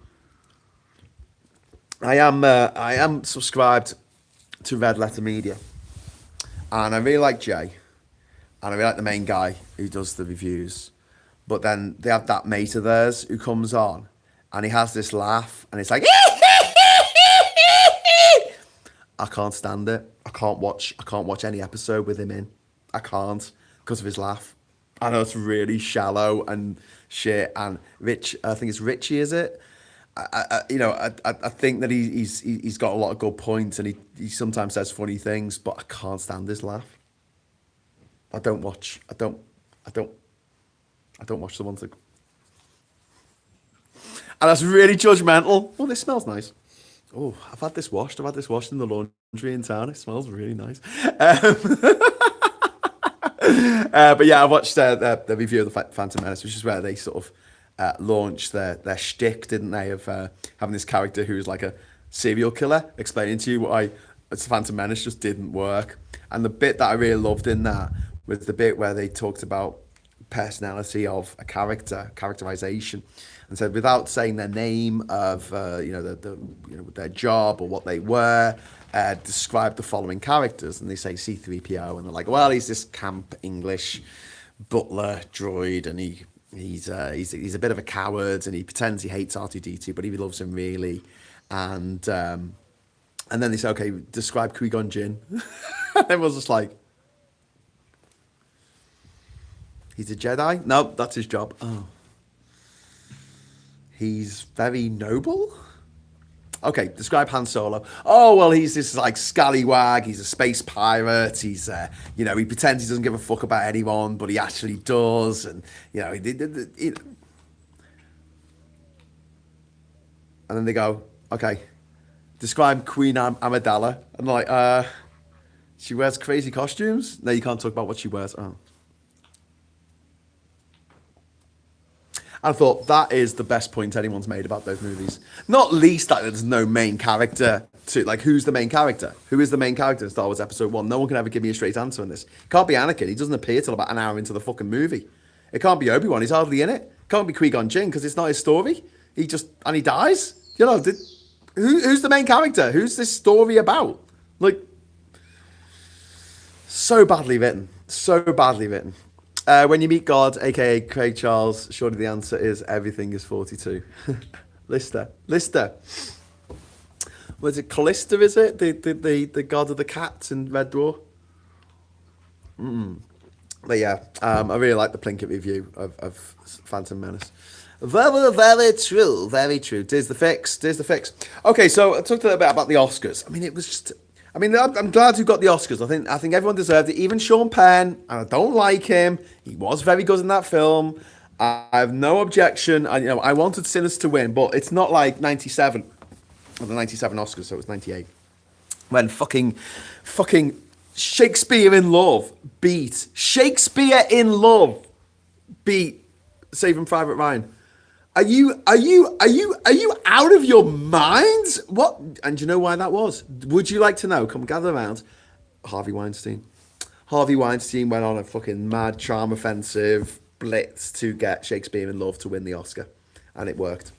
I am subscribed to Red Letter Media, and I really like Jay, and I really like the main guy who does the reviews. But then they have that mate of theirs who comes on, and he has this laugh, and it's like, I can't stand it. I can't watch any episode with him in. I can't, because of his laugh. I know it's really shallow and shit. And Rich, I think it's Richie, is it? I think that he's got a lot of good points, and he sometimes says funny things, but I can't stand his laugh. I don't watch the ones that... And that's really judgmental. Oh, this smells nice. Oh, I've had this washed in the laundry in town. It smells really nice. But yeah, I watched the review of the Phantom Menace, which is where they sort of launched their shtick, didn't they, of having this character who was like a serial killer, explaining to you why the Phantom Menace just didn't work. And the bit that I really loved in that was the bit where they talked about personality of a characterization, and said without saying their name of their job or what they were, describe the following characters, and they say C-3PO, and they're like, well, he's this camp English butler droid, and he's a bit of a coward, and he pretends he hates R2-D2, but he loves him really, and then they say, okay, describe Qui-Gon Jinn. And everyone's just like, he's a Jedi? No, that's his job. Oh. He's very noble? Okay, describe Han Solo. Oh, well, he's this like scallywag. He's a space pirate. He's, he pretends he doesn't give a fuck about anyone, but he actually does. And, and then they go, okay, describe Queen Amidala. And like, she wears crazy costumes? No, you can't talk about what she wears. Oh. I thought that is the best point anyone's made about those movies. Not least that there's no main character to, like, who's the main character? Who is the main character in Star Wars Episode 1? No one can ever give me a straight answer on this. It can't be Anakin. He doesn't appear till about an hour into the fucking movie. It can't be Obi-Wan. He's hardly in it. It can't be Qui-Gon Jinn because it's not his story. And he dies. You know, who's the main character? Who's this story about? Like, so badly written. So badly written. When you meet God, aka Craig Charles, surely the answer is everything is 42. Lister. Was it Callista, is it? The god of the cats in Red Dwarf? But yeah, I really like the Plinkett review of Phantom Menace. Very, very true. Very true. There's the fix. Okay, so I talked a little bit about the Oscars. I mean, it was just... I mean, I'm glad you got the Oscars. I think everyone deserved it. Even Sean Penn, and I don't like him. He was very good in that film. I have no objection. I wanted Sinners to win, but it's not like 97, or the 97 Oscars, so it was 98. When fucking Shakespeare in Love beat Saving Private Ryan. Are you out of your minds? What? And do you know why that was? Would you like to know? Come gather around. Harvey Weinstein. Harvey Weinstein went on a fucking mad charm offensive blitz to get Shakespeare in Love to win the Oscar. And it worked.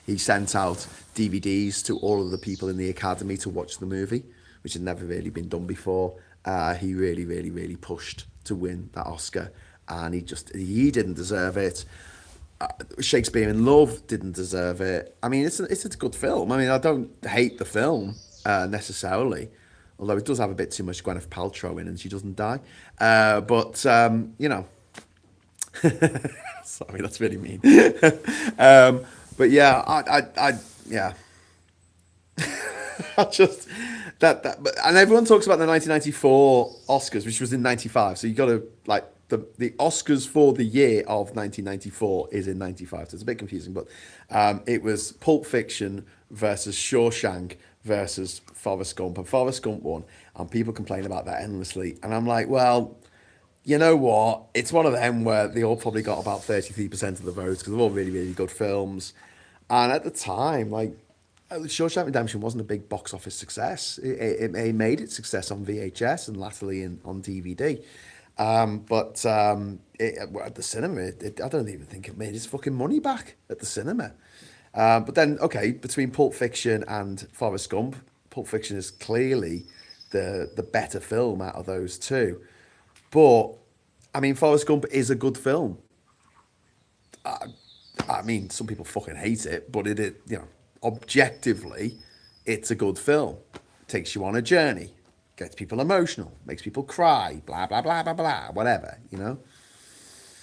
He sent out DVDs to all of the people in the Academy to watch the movie, which had never really been done before. He really, really, really pushed to win that Oscar. And he didn't deserve it. Shakespeare in Love didn't deserve it. I mean, it's a good film. I mean, I don't hate the film necessarily, although it does have a bit too much Gwyneth Paltrow in and she doesn't die. But you know, sorry, that's really mean. But yeah, I yeah, I just and everyone talks about the 1994 Oscars, which was in 95. So you got to like. The Oscars for the year of 1994 is in 95, so it's a bit confusing, but it was Pulp Fiction versus Shawshank versus Forrest Gump, and Forrest Gump won, and people complain about that endlessly, and I'm like, well, you know what, it's one of them where they all probably got about 33% of the votes, because they're all really, really good films, and at the time, like, Shawshank Redemption wasn't a big box office success. It made its success on VHS and latterly on DVD. But at the cinema, I don't even think it made its fucking money back at the cinema. But then, okay, between Pulp Fiction and Forrest Gump, Pulp Fiction is clearly the better film out of those two. But, I mean, Forrest Gump is a good film. I mean, some people fucking hate it, but objectively, it's a good film. It takes you on a journey. Gets people emotional, makes people cry, blah, blah, blah, blah, blah, whatever, you know?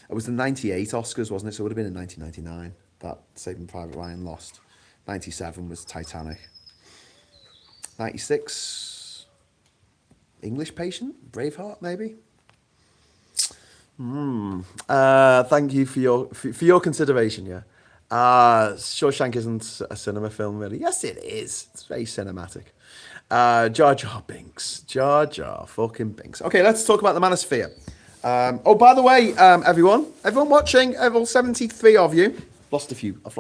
It was the 98 Oscars, wasn't it? So it would have been in 1999 that Saving Private Ryan lost. 97 was Titanic. 96, English Patient? Braveheart, maybe? Thank you for your consideration, yeah. Shawshank isn't a cinema film, really. Yes, it is. It's very cinematic. Jar Jar Binks. Jar Jar fucking Binks. Okay, let's talk about the manosphere. Oh, by the way, everyone watching, all 73 of you. I've lost a few of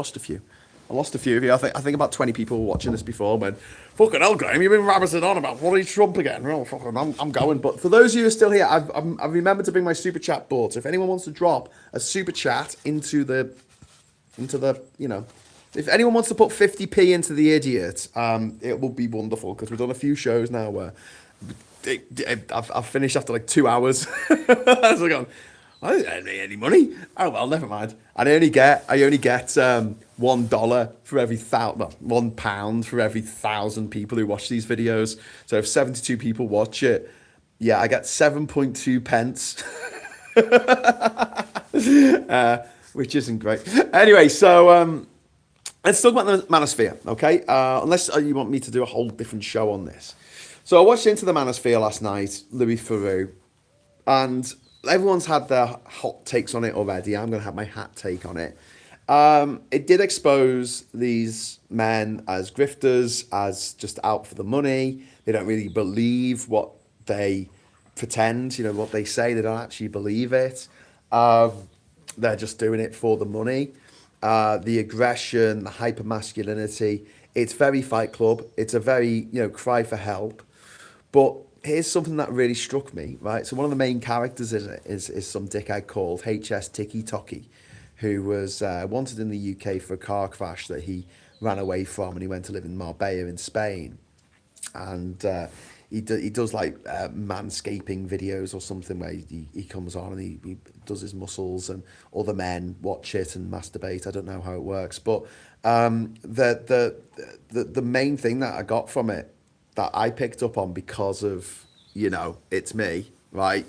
you. I think about 20 people were watching this before when, fucking hell, Graham, you've been rabbiting on about bloody Trump again. Oh, fucking, I'm going. But for those of you who are still here, I've remembered to bring my super chat board. So if anyone wants to drop a super chat into the, if anyone wants to put 50p into the idiot, it will be wonderful, because we've done a few shows now where I've finished after like 2 hours. I was like, I didn't earn any money. Oh well, never mind. And I only get $1 for every £1 for every 1,000 people who watch these videos. So if 72 people watch it, yeah, I get 7.2 pence. Which isn't great. Anyway, so let's talk about the manosphere, okay? Unless you want me to do a whole different show on this. So I watched Into the Manosphere last night, Louis Theroux, and everyone's had their hot takes on it already. I'm going to have my hat take on it. It did expose these men as grifters, as just out for the money. They don't really believe what they pretend, what they say. They don't actually believe it. They're just doing it for the money. the aggression, the hypermasculinity. It's very Fight Club. It's a very, cry for help. But here's something that really struck me, right? So one of the main characters in it is some dickhead called HS Tiki Toki, who was wanted in the UK for a car crash that he ran away from, and he went to live in Marbella in Spain. And he does like manscaping videos or something where he comes on and he does his muscles, and other men watch it and masturbate. I don't know how it works, but the main thing that I got from it, that I picked up on because of, it's me, right?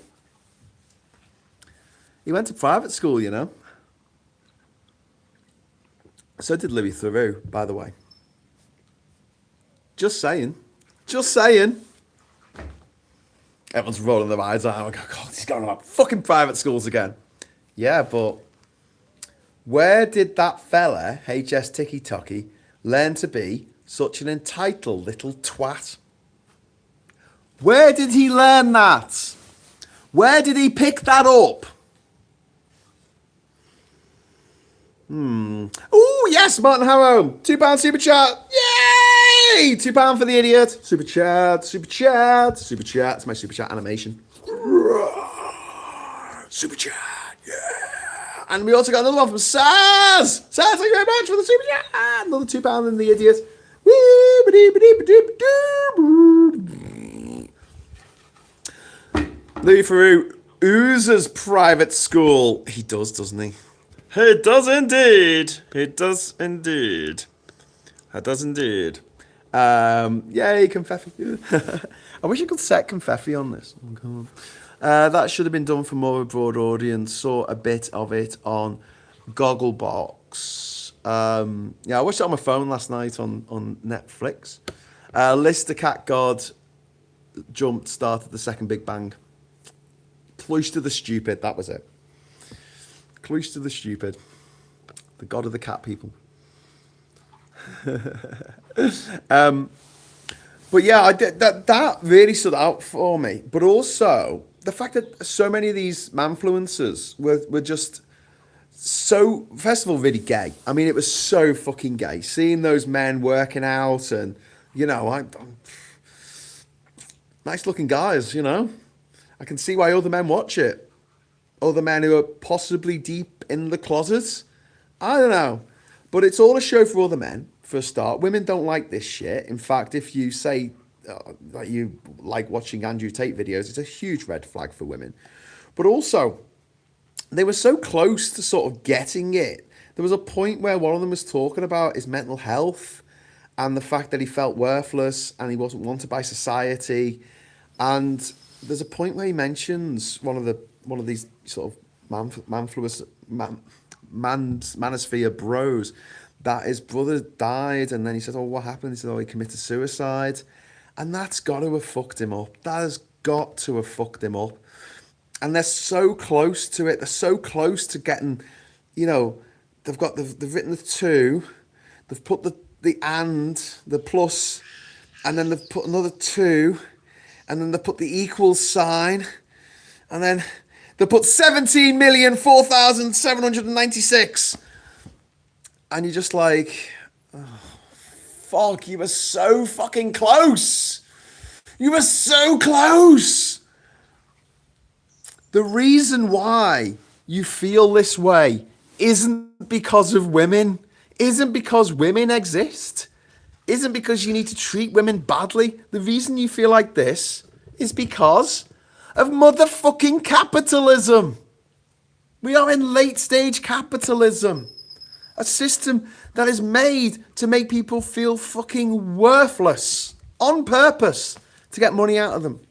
He went to private school, So did Louis Theroux, by the way. Just saying. Just saying. Everyone's rolling their eyes out. Oh, God, he's going about fucking private schools again. Yeah, but where did that fella, HS Tiki Toki, learn to be such an entitled little twat? Where did he learn that? Where did he pick that up? Oh, yes, Martin Harrow. £2 super chat. Yay! £2 for the idiot. Super chat, super chat, super chat. It's my super chat animation. Super chat, yeah. And we also got another one from Saz. Saz, thank you very much for the super chat. Another £2 in the idiot. Louis Theroux oozes private school. He does, doesn't he? He does indeed. He does indeed. He does indeed. Yay, Confetti. I wish I could set Confetti on this. Oh, God. That should have been done for more of a broad audience. Saw a bit of it on Gogglebox. I watched it on my phone last night on Netflix. Lister Cat God started the second Big Bang. Clutch to the stupid, that was it. Clutch to the stupid. The god of the cat people. But yeah, I did, that really stood out for me. But also the fact that so many of these manfluencers were just so, first of all, really gay. I mean, it was so fucking gay. Seeing those men working out and, I'm nice looking guys, I can see why other men watch it. Other men who are possibly deep in the closet. I don't know. But it's all a show for other men, for a start. Women don't like this shit. In fact, if you say that you like watching Andrew Tate videos, it's a huge red flag for women. But also, they were so close to sort of getting it. There was a point where one of them was talking about his mental health and the fact that he felt worthless and he wasn't wanted by society. And there's a point where he mentions one of these sort of manosphere bros, that his brother died, and then he said, "Oh, what happened?" He said, "Oh, he committed suicide," and that's got to have fucked him up. That has got to have fucked him up. And they're so close to it. They're so close to getting, they've written the two, they've put the plus, and then they've put another two, and then they put the equal sign, and then they put 17,004,796. And you're just like, oh, fuck, you were so fucking close. You were so close. The reason why you feel this way isn't because of women, isn't because women exist, isn't because you need to treat women badly. The reason you feel like this is because of motherfucking capitalism. We are in late stage capitalism. A system that is made to make people feel fucking worthless on purpose to get money out of them.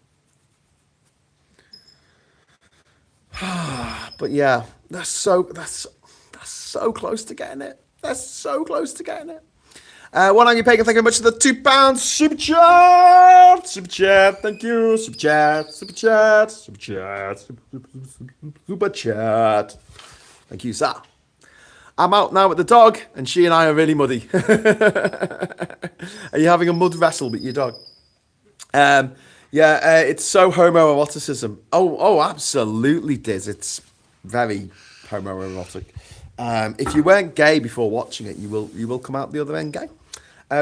But yeah, that's so close to getting it. That's so close to getting it. One on you, Pagan. Thank you very much for the £2 super chat. Super chat. Thank you. Super chat. Super chat. Super chat. Super chat. Thank you, sir. I'm out now with the dog, and she and I are really muddy. Are you having a mud wrestle with your dog? It's so homoeroticism. Oh, absolutely, Diz. It's very homoerotic. If you weren't gay before watching it, you will come out the other end gay,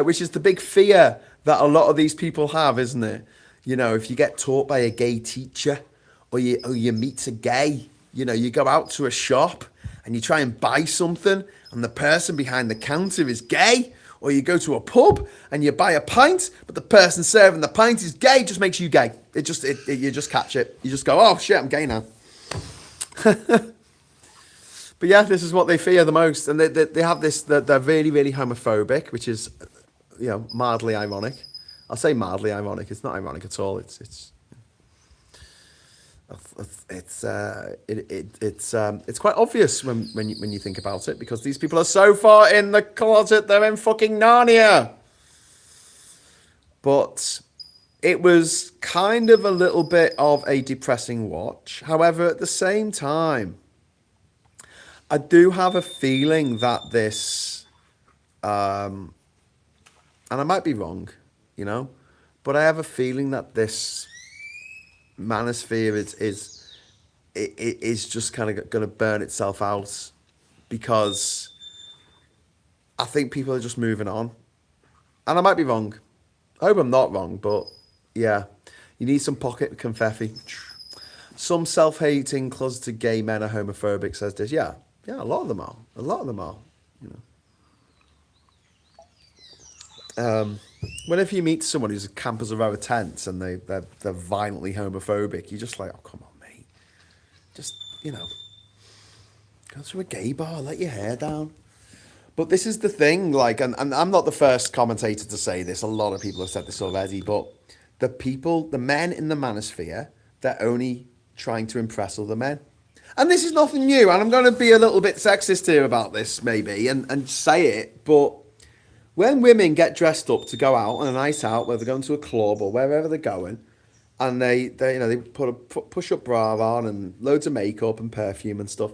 which is the big fear that a lot of these people have, isn't it? You know, if you get taught by a gay teacher, or you meet a gay, you know, you go out to a shop and you try and buy something, and the person behind the counter is gay, or you go to a pub and you buy a pint, but the person serving the pint is gay, just makes you gay. You just catch it. You just go, oh shit, I'm gay now. But yeah, this is what they fear the most, and they have this. They're really, really homophobic, which is, you know, mildly ironic. I'll say mildly ironic. It's not ironic at all. It's quite obvious when you think about it, because these people are so far in the closet, they're in fucking Narnia. But it was kind of a little bit of a depressing watch. However, at the same time, I do have a feeling that this, and I might be wrong, you know, but I have a feeling that this manosphere is just kind of going to burn itself out, because I think people are just moving on, and I might be wrong. I hope I'm not wrong, but yeah, you need some pocket confetti. Some self-hating, closeted gay men are homophobic, says this. Yeah, a lot of them are. You know. Whenever you meet someone who's a camp as a row of tents and they're violently homophobic, you're just like, oh, come on, mate. Just, you know, go to a gay bar, let your hair down. But this is the thing, like, and I'm not the first commentator to say this. A lot of people have said this already, but the men in the manosphere, they're only trying to impress other men. And this is nothing new, and I'm going to be a little bit sexist here about this, maybe, and say it, but when women get dressed up to go out on a night out, whether they're going to a club or wherever they're going, and they put a push-up bra on and loads of makeup and perfume and stuff,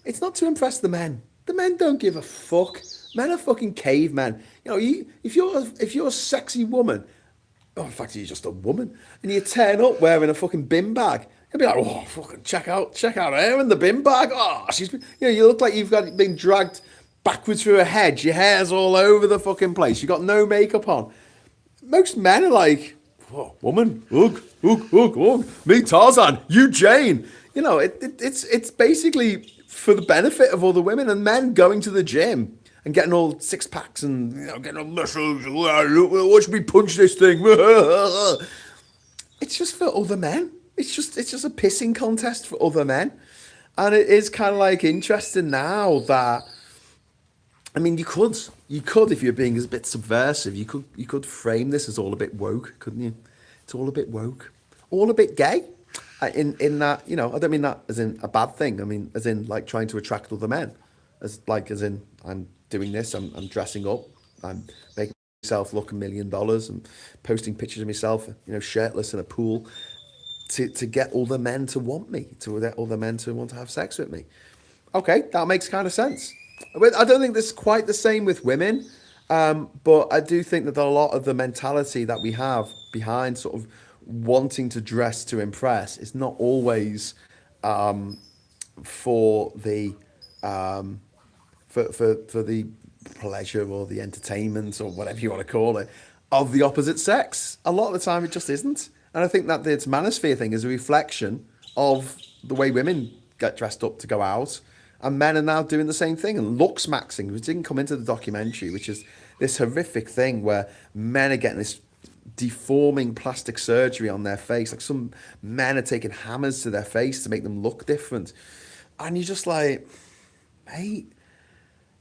it's not to impress the men. The men don't give a fuck. Men are fucking cavemen. You know, if you're a sexy woman, oh, in fact, you're just a woman, and you turn up wearing a fucking bin bag, you'll be like, oh, fucking check out her in the bin bag. Oh, you look like you've been dragged backwards through a hedge. Your hair's all over the fucking place. You got no makeup on. Most men are like, oh, woman, ugh, me Tarzan, you Jane. You know, it's basically for the benefit of all the women, and men going to the gym and getting all six packs and, you know, getting all muscles. Watch me punch this thing. It's just for other men. It's just a pissing contest for other men, and it is kind of like interesting now that, I mean, you could if you're being a bit subversive, you could frame this as all a bit woke, couldn't you? It's all a bit woke, all a bit gay. In that, you know, I don't mean that as in a bad thing. I mean as in like trying to attract other men, as in I'm doing this, I'm dressing up, I'm making myself look $1 million, and posting pictures of myself, you know, shirtless in a pool, to get other men to want me, to get other men to want to have sex with me. Okay, that makes kind of sense. I don't think this is quite the same with women, but I do think that a lot of the mentality that we have behind sort of wanting to dress to impress is not always for the for the pleasure or the entertainment or whatever you want to call it of the opposite sex. A lot of the time it just isn't, and I think that this manosphere thing is a reflection of the way women get dressed up to go out, and men are now doing the same thing, and looks maxing, which didn't come into the documentary, which is this horrific thing where men are getting this deforming plastic surgery on their face. Like, some men are taking hammers to their face to make them look different, and you're just like, mate,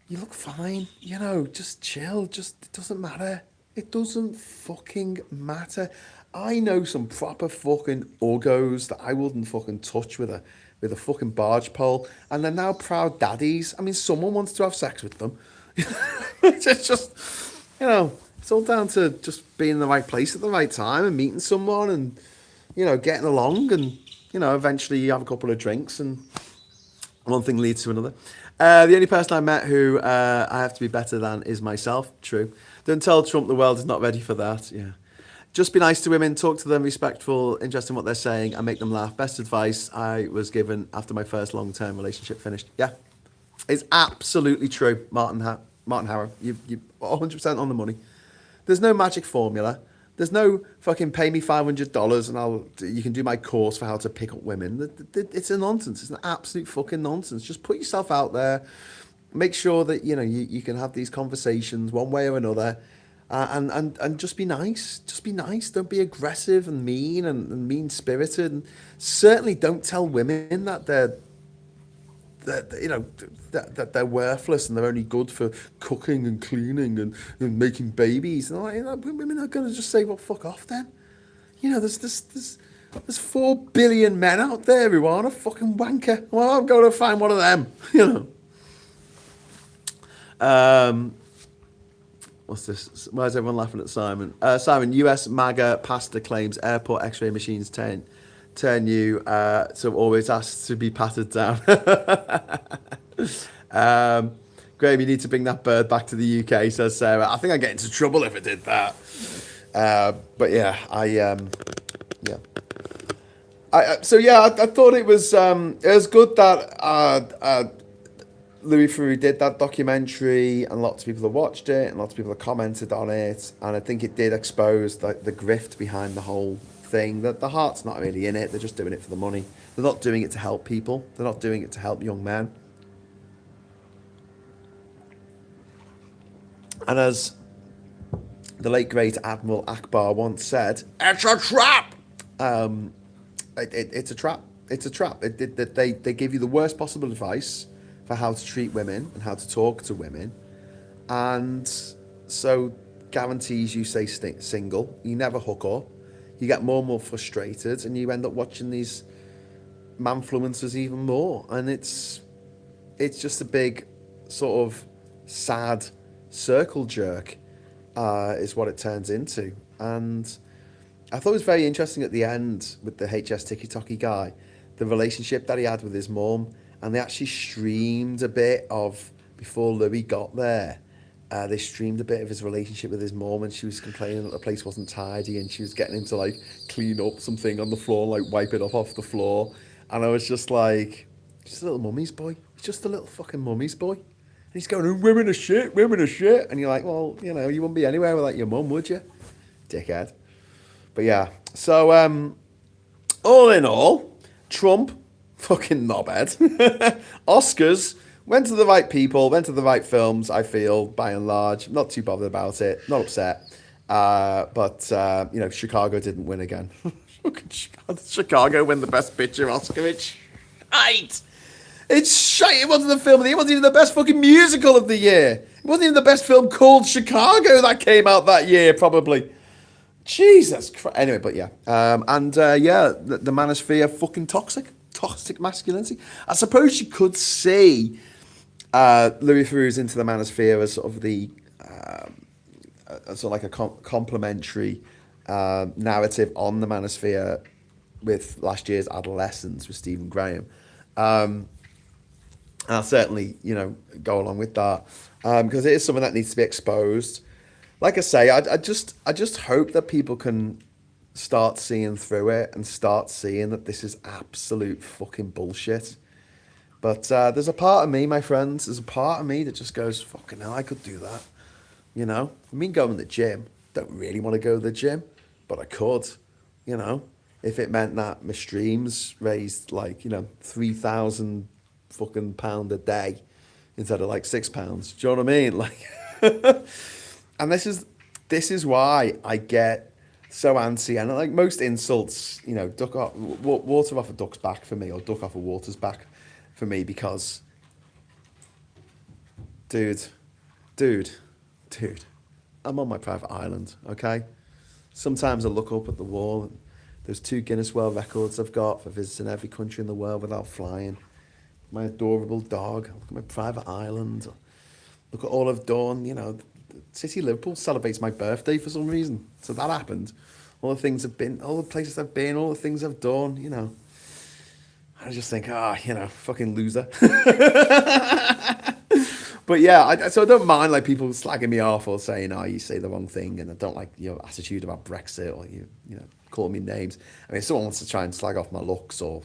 you look fine, you know, just chill, just, it doesn't matter. It doesn't fucking matter. I know some proper fucking uggos that I wouldn't fucking touch with a fucking barge pole, and they're now proud daddies. I mean, someone wants to have sex with them. It's just, you know, it's all down to just being in the right place at the right time and meeting someone and, you know, getting along, and, you know, eventually you have a couple of drinks and one thing leads to another. The only person I met who I have to be better than is myself. True. Don't tell Trump the world is not ready for that. Yeah. Just be nice to women, talk to them, respectful, interested in what they're saying, and make them laugh. Best advice I was given after my first long-term relationship finished. Yeah. It's absolutely true, Martin Harrow. You 100% on the money. There's no magic formula. There's no fucking pay me $500 and you can do my course for how to pick up women. It's a nonsense. It's an absolute fucking nonsense. Just put yourself out there. Make sure that you can have these conversations one way or another, and just be nice. Just be nice. Don't be aggressive and mean and mean spirited. And certainly don't tell women that that they're worthless and they're only good for cooking and cleaning and making babies. And women are going to just say, well, fuck off then. There's 4 billion men out there who aren't a fucking wanker. Well, I'm going to find one of them. What's this? Why is everyone laughing at Simon? Simon, US MAGA pastor claims airport X-ray machines turn you so always asked to be patted down. Graham, you need to bring that bird back to the UK, says Sarah. I think I'd get into trouble if I did that. But yeah, I thought it was good that Louis Theroux did that documentary, and lots of people have watched it, and lots of people have commented on it, and I think it did expose the grift behind the whole thing, that the heart's not really in it. They're just doing it for the money. They're not doing it to help people. They're not doing it to help young men. And as the late great Admiral Akbar once said, it's a trap. It's a trap. It's a trap. They give you the worst possible advice for how to treat women and how to talk to women, and so guarantees you stay single. You never hook up. You get more and more frustrated, and you end up watching these manfluencers even more. And it's just a big sort of sad circle jerk, is what it turns into. And I thought it was very interesting at the end with the HS Tiki guy, the relationship that he had with his mum. And they actually streamed a bit of, before Louis got there, they streamed a bit of his relationship with his mum, and she was complaining that the place wasn't tidy, and she was getting him to like clean up something on the floor, like wipe it off the floor. And I was just like, just a little mummy's boy. He's just a little fucking mummy's boy. And he's going, oh, women are shit, women are shit. And you're like, well, you wouldn't be anywhere without your mum, would you? Dickhead. But yeah, so all in all, Trump, fucking knobhead. Oscars went to the right people, went to the right films, I feel, by and large. Not too bothered about it, not upset. But Chicago didn't win again. Chicago win the Best Picture Oscar. It's shite. It's shite. It wasn't the film of the year. It wasn't even the best fucking musical of the year. It wasn't even the best film called Chicago that came out that year, probably. Jesus Christ. Anyway, but yeah. The manosphere, fucking toxic masculinity. I suppose you could see Louis Theroux's Into the Manosphere as sort of the sort of like a complementary narrative on the manosphere with last year's Adolescence with Stephen Graham. I'll certainly go along with that because it is something that needs to be exposed. Like I say, I just hope that people can start seeing through it and start seeing that this is absolute fucking bullshit. But there's a part of me, my friends, there's a part of me that just goes, fucking hell, I could do that. I mean, going to the gym, don't really want to go to the gym, but I could, if it meant that my streams raised like, 3,000 fucking pound a day instead of like £6. Do you know what I mean? Like, and this is why I get so antsy, and like most insults, water off a duck's back for me, or duck off a water's back for me, because dude, I'm on my private island, okay? Sometimes I look up at the wall, and there's 2 Guinness World Records I've got for visiting every country in the world without flying. My adorable dog, look at my private island, look at all I've done, City Liverpool celebrates my birthday for some reason. So that happened. All the things I've been, all the places I've been, all the things I've done, I just think, fucking loser. But yeah, so I don't mind like people slagging me off or saying, you say the wrong thing, and I don't like your attitude about Brexit, or you call me names. I mean, if someone wants to try and slag off my looks or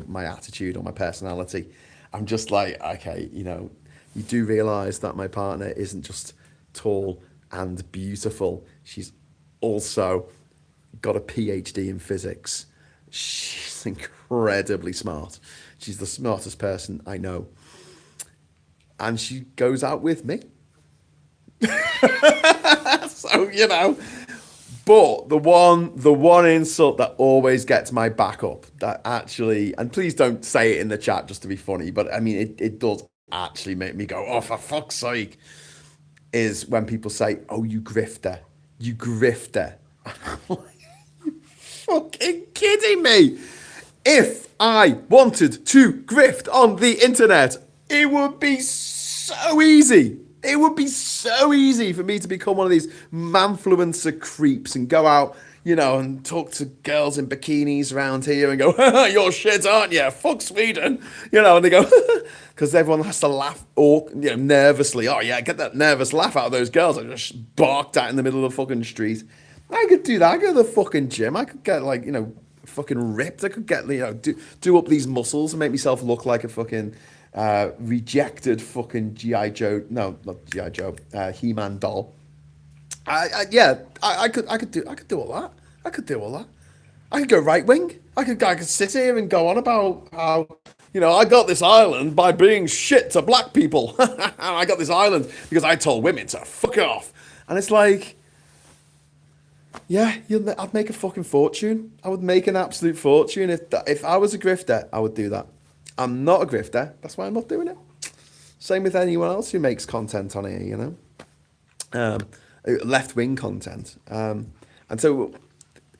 my attitude or my personality, I'm just like, okay, you do realise that my partner isn't just tall and beautiful. She's also got a PhD in physics. She's incredibly smart. She's the smartest person I know. And she goes out with me. So, but the one insult that always gets my back up, that actually, and please don't say it in the chat just to be funny, but I mean, it does actually make me go, oh, for fuck's sake, is when people say, oh, you grifter. You grifter. You fucking kidding me? If I wanted to grift on the internet, it would be so easy. It would be so easy for me to become one of these manfluencer creeps and go out, and talk to girls in bikinis around here and go, you're shit, aren't you? Fuck Sweden. And they go, because everyone has to laugh or, nervously. Oh, yeah, get that nervous laugh out of those girls I just barked at in the middle of the fucking street. I could do that. I go to the fucking gym. I could get, fucking ripped. I could get, do up these muscles and make myself look like a fucking rejected fucking G.I. Joe. No, not G.I. Joe. He-Man doll. I could do all that. I could do all that. I could go right wing. I could sit here and go on about how, I got this island by being shit to black people. I got this island because I told women to fuck off. And it's like, yeah, I'd make a fucking fortune. I would make an absolute fortune. If I was a grifter, I would do that. I'm not a grifter. That's why I'm not doing it. Same with anyone else who makes content on here, left-wing content. And so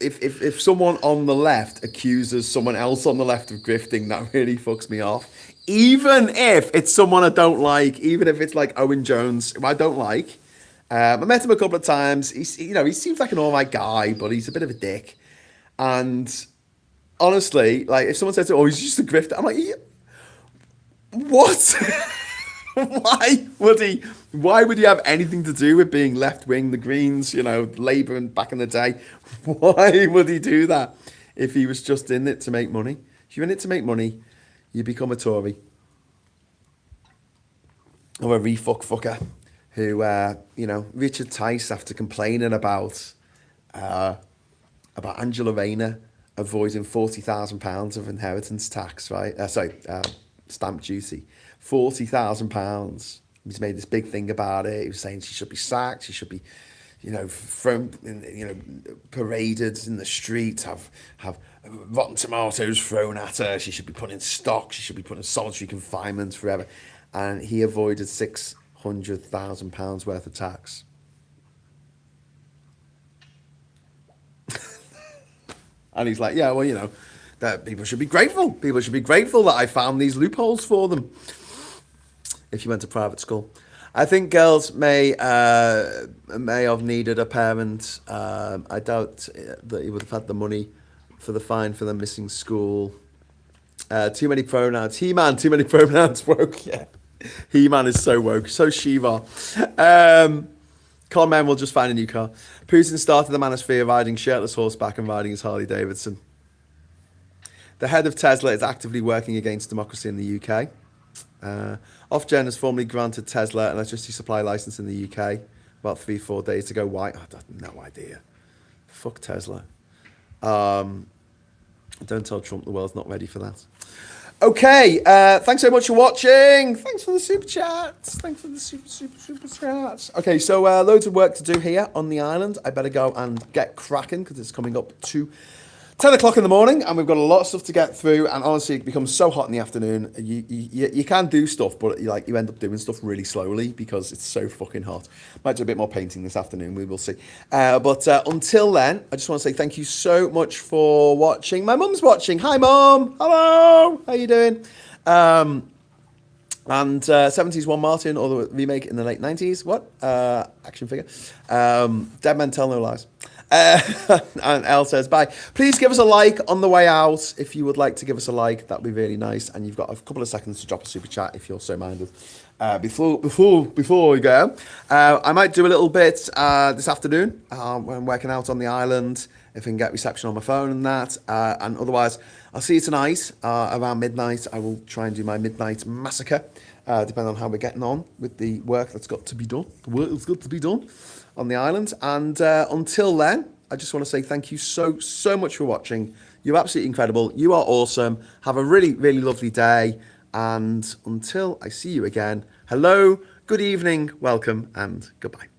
if someone on the left accuses someone else on the left of grifting, that really fucks me off. Even if it's someone I don't like, even if it's like Owen Jones, who I don't like. I met him a couple of times. He seems like an all right guy, but he's a bit of a dick. And honestly, like, if someone says, oh, he's just a grifter, I'm like, what? Why would he have anything to do with being left wing, the Greens, Labour and back in the day? Why would he do that if he was just in it to make money? If you're in it to make money, you become a Tory. Or a fucker. Who, Richard Tice, after complaining about Angela Rayner avoiding £40,000 of inheritance tax, right? Stamp duty. £40,000. He's made this big thing about it. He was saying she should be sacked. She should be, thrown, paraded in the streets. Have rotten tomatoes thrown at her. She should be put in stock. She should be put in solitary confinement forever. And he avoided £600,000 worth of tax. And he's like, yeah, well, that people should be grateful. People should be grateful that I found these loopholes for them. If you went to private school, I think girls may have needed a parent. I doubt that he would have had the money for the fine for them missing school. Too many pronouns. He-Man, too many pronouns. Woke, yeah. He-Man is so woke. So Shiva. Con men will just find a new car. Putin started the manosphere riding shirtless horseback and riding his Harley Davidson. The head of Tesla is actively working against democracy in the UK. Ofgem has formally granted Tesla an electricity supply license in the UK about 3-4 days ago. Why? I have no idea. Fuck Tesla. Don't tell Trump the world's not ready for that. Okay, thanks so much for watching. Thanks for the super chats. Thanks for the super chats. Okay, so loads of work to do here on the island. I better go and get cracking because it's coming up to 10 o'clock in the morning and we've got a lot of stuff to get through. And honestly, it becomes so hot in the afternoon. You can do stuff, but you end up doing stuff really slowly because it's so fucking hot. Might do a bit more painting this afternoon. We will see. But until then, I just want to say thank you so much for watching. My mum's watching. Hi, Mum. Hello. How you doing? And 70s One Martin, or the remake in the late 90s. What? Action figure. Dead Men Tell No Lies. And Elle says, bye. Please give us a like on the way out. If you would like to give us a like, that'd be really nice. And you've got a couple of seconds to drop a super chat if you're so minded. Before we go, I might do a little bit this afternoon when I'm working out on the island, if I can get reception on my phone and that. And otherwise, I'll see you tonight around midnight. I will try and do my midnight massacre, depending on how we're getting on with the work that's got to be done. The work that's got to be done on the island. And until then, I just want to say thank you so much for watching. You're absolutely incredible. You are awesome. Have a really, really lovely day. And until I see you again, hello, good evening, welcome, and goodbye.